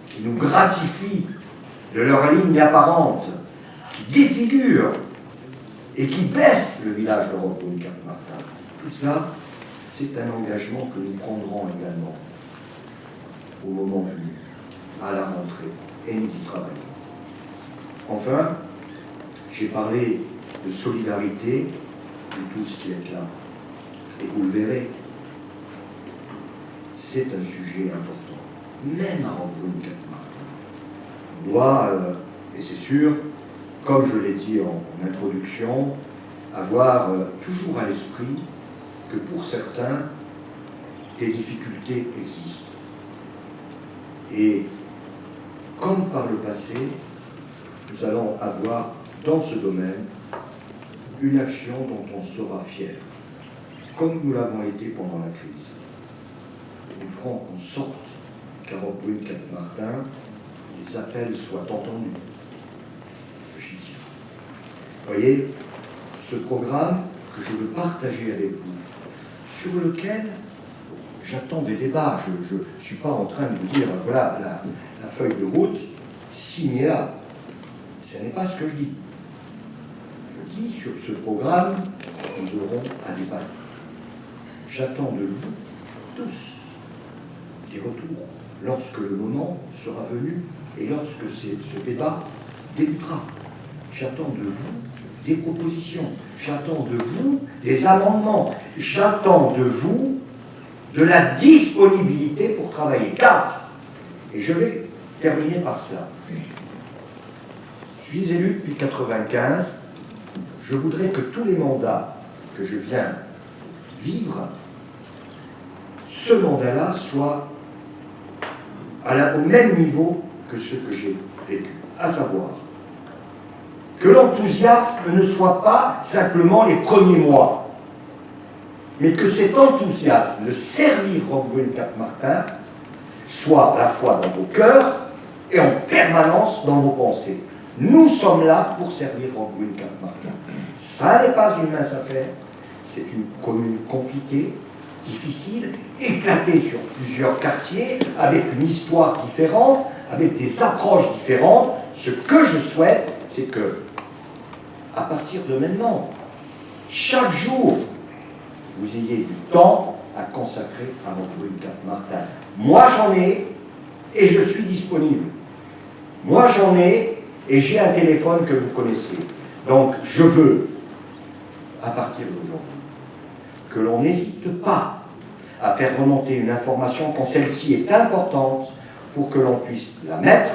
qui nous gratifient de leur ligne apparente, qui défigurent et qui baissent le village de Roquebrune-Cap-Martin. Tout cela, c'est un engagement que nous prendrons également au moment venu, à la rentrée, et nous y travaillons. Enfin, j'ai parlé de solidarité de tous qui êtes là. Et vous le verrez, c'est un sujet important, même à Roquebrune-Cap-Martin. On doit, et c'est sûr, comme je l'ai dit en introduction, avoir toujours à l'esprit que pour certains, des difficultés existent. Et comme par le passé, nous allons avoir dans ce domaine une action dont on sera fier, comme nous l'avons été pendant la crise. Nous ferons en sorte qu'à Roquebrune-Cap-Martin, les appels soient entendus. J'y tiens. Vous voyez, ce programme que je veux partager avec vous, sur lequel j'attends des débats. Je ne suis pas en train de vous dire, voilà, la feuille de route, signez-la. Ce n'est pas ce que je dis. Je dis, sur ce programme, nous aurons à débattre. J'attends de vous, tous, des retours, lorsque le moment sera venu et lorsque ce débat débutera. J'attends de vous des propositions. J'attends de vous des amendements. J'attends de vous de la disponibilité pour travailler. Car, et je vais terminer par cela, je suis élu depuis 1995, je voudrais que tous les mandats que je viens vivre, ce mandat-là soit au même niveau que ce que j'ai vécu, à savoir que l'enthousiasme ne soit pas simplement les premiers mois, mais que cet enthousiasme de servir Roquebrune-Cap-Martin soit à la fois dans vos cœurs et en permanence dans vos pensées. Nous sommes là pour servir Roquebrune-Cap-Martin. Ça n'est pas une mince affaire, c'est une commune compliquée, difficile, éclatée sur plusieurs quartiers, avec une histoire différente, avec des approches différentes. Ce que je souhaite, c'est que, à partir de maintenant, chaque jour, vous ayez du temps à consacrer à Roquebrune-Cap-Martin. Moi, j'en ai et je suis disponible. Moi, j'en ai et j'ai un téléphone que vous connaissez. Donc, je veux, à partir d'aujourd'hui, que l'on n'hésite pas à faire remonter une information quand celle-ci est importante pour que l'on puisse la mettre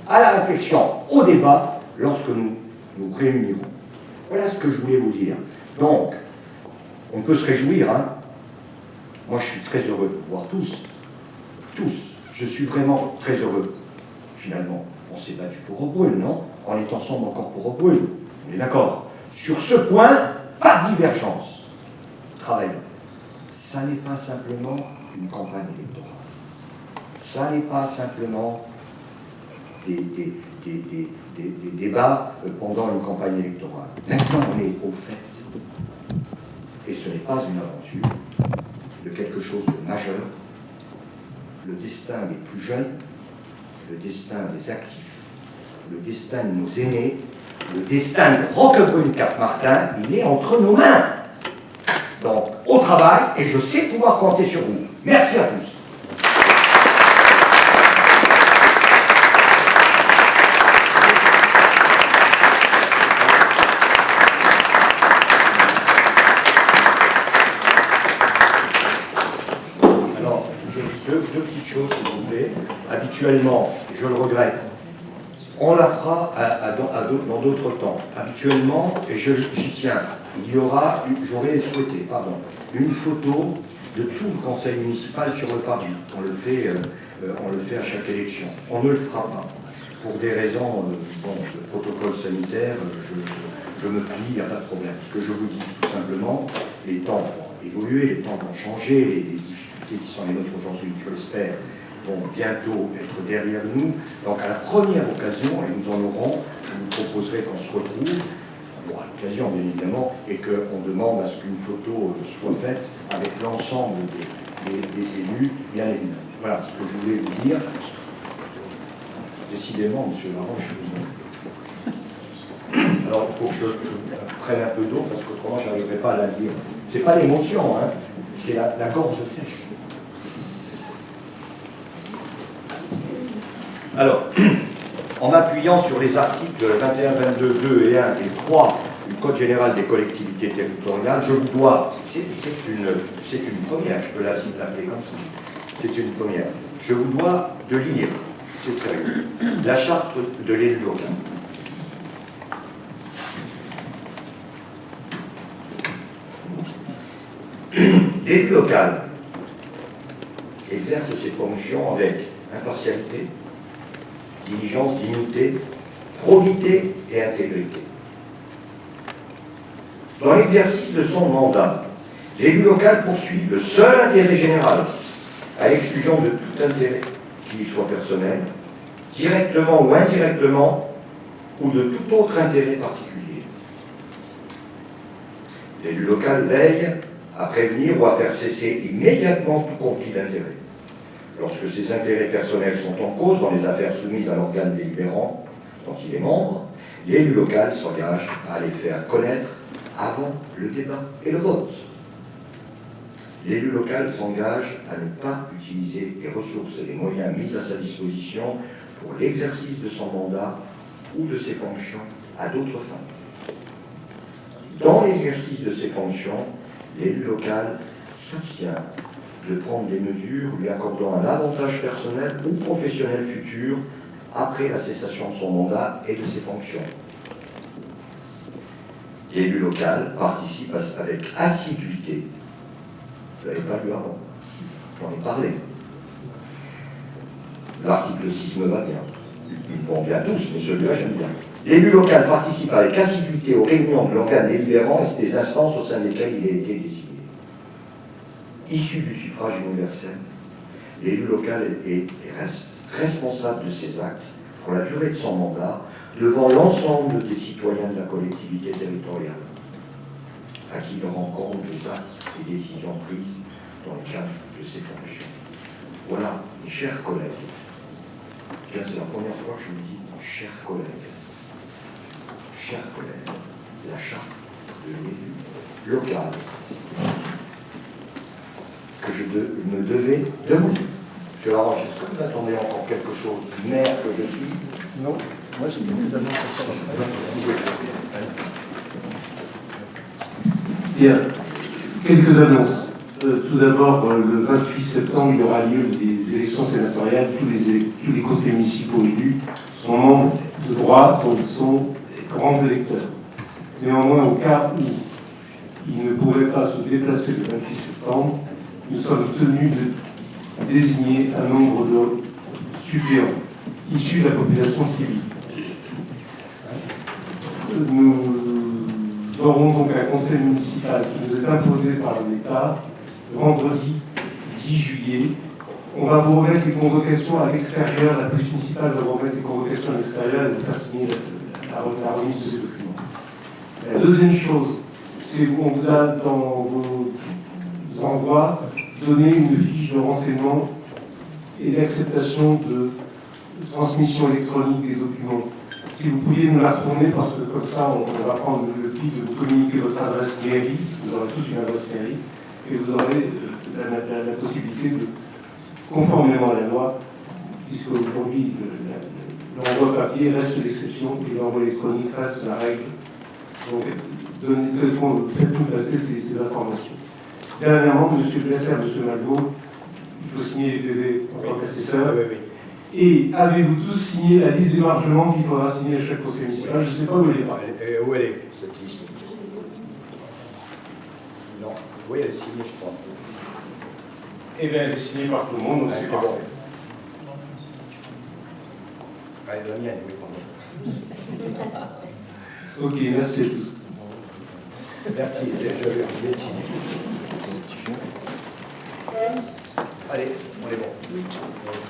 à la réflexion, au débat, lorsque nous nous réunirons. Voilà ce que je voulais vous dire. Donc, on peut se réjouir, hein. Moi, je suis très heureux de vous voir tous. Tous. Je suis vraiment très heureux. Finalement, on s'est battu pour Roquebrune, non? On est ensemble encore pour Roquebrune. On est d'accord. Sur ce point, pas de divergence. Travaillons. Ça n'est pas simplement une campagne électorale. Ça n'est pas simplement des débats pendant une campagne électorale. Maintenant, on est au fait. Et ce n'est pas une aventure de quelque chose de majeur. Le destin des plus jeunes, le destin des actifs, le destin de nos aînés, le destin de Roquebrune-Cap-Martin, il est entre nos mains. Donc, au travail, et je sais pouvoir compter sur vous. Merci à tous. Alors, deux petites choses, s'il vous plaît. Habituellement, je le regrette, on la fera dans d'autres temps. Habituellement, et j'y tiens, j'aurais souhaité, une photo de tout le conseil municipal sur le parvis. On le fait à chaque élection. On ne le fera pas. Pour des raisons de protocole sanitaire, je me plie, il n'y a pas de problème. Ce que je vous dis tout simplement, les temps vont évoluer, les temps vont changer, les difficultés qui sont les nôtres aujourd'hui, je l'espère, vont bientôt être derrière nous. Donc à la première occasion, et nous en aurons, je vous proposerai qu'on se retrouve, bon, à l'occasion bien évidemment, et qu'on demande à ce qu'une photo soit faite avec l'ensemble des élus, bien évidemment. Voilà ce que je voulais vous dire. Décidément, monsieur Laroche, alors il faut que je prenne un peu d'eau parce qu'autrement je n'arriverai pas à la dire. C'est pas l'émotion, hein, c'est la gorge sèche. Alors, en m'appuyant sur les articles 21, 22, 2 et 1 et 3 du Code général des collectivités territoriales, je vous dois, c'est une première, je peux l'appeler comme ça, c'est une première, je vous dois de lire, c'est sérieux, la charte de l'élu local. L'élu local exerce ses fonctions avec impartialité, diligence, dignité, probité et intégrité. Dans l'exercice de son mandat, l'élu local poursuit le seul intérêt général, à l'exclusion de tout intérêt qui lui soit personnel, directement ou indirectement, ou de tout autre intérêt particulier. L'élu local veille à prévenir ou à faire cesser immédiatement tout conflit d'intérêts. Lorsque ses intérêts personnels sont en cause dans les affaires soumises à l'organe délibérant dont il est membre, l'élu local s'engage à les faire connaître avant le débat et le vote. L'élu local s'engage à ne pas utiliser les ressources et les moyens mis à sa disposition pour l'exercice de son mandat ou de ses fonctions à d'autres fins. Dans l'exercice de ses fonctions, l'élu local s'abstient de prendre des mesures lui accordant un avantage personnel ou professionnel futur après la cessation de son mandat et de ses fonctions. L'élu local participe avec assiduité. Vous n'avez pas lu avant, j'en ai parlé. L'article 6 me va bien. Ils vont bien tous, mais celui-là j'aime bien. L'élu local participe avec assiduité aux réunions de l'organe délibérant et des instances au sein desquelles il a été désigné. Issu du suffrage universel, l'élu local est et reste responsable de ses actes pour la durée de son mandat devant l'ensemble des citoyens de la collectivité territoriale, à qui il rend compte des actes et décisions prises dans le cadre de ses fonctions. Voilà, mes chers collègues, c'est la première fois que je vous dis chers collègues, la charte de l'élu local que je me devais de vous. Monsieur Laroche, est-ce que vous attendez encore quelque chose du maire que je suis? Non, moi j'ai des annonces à faire. Bien, quelques annonces. Tout d'abord, le 28 septembre, il y aura lieu des élections sénatoriales. Tous les conseillers municipaux élus sont membres de droit, sont grands électeurs. Néanmoins, au cas où ils ne pourraient pas se déplacer le 28 septembre, nous sommes tenus de désigner un nombre de suppléants issus de la population civile. Nous aurons donc un conseil municipal qui nous est imposé par l'État vendredi 10 juillet. On va vous remettre les convocations à l'extérieur, la police municipale va vous remettre les convocations à l'extérieur et vous faire signer la remise de ces documents. La deuxième chose, c'est qu'on vous a dans vos envois donné une fiche de renseignement et d'acceptation de transmission électronique des documents. Si vous pouviez nous la retourner, parce que comme ça, on va prendre le pli de vous communiquer votre adresse mairie, vous aurez tous une adresse mairie, et vous aurez la possibilité de, conformément à la loi, puisque aujourd'hui l'envoi papier reste l'exception et l'envoi électronique reste la règle. Donc, faites-nous passer ces informations. Dernièrement, M. Blesser, M. Malgo, il faut signer les PV en tant qu'assesseur. Oui. Et avez-vous tous signé la liste d'émargement qu'il faudra signer à chaque conseil municipal? Je ne sais pas où elle est. Où elle est, cette liste? Non, oui, elle est signée, je crois. Eh bien, elle est signée par tout le monde, donc c'est bon. parfait. Ah, la mienne, oui, pardon. Ok, merci à tous. Merci, j'avais oublié de signer. Allez, on est bon.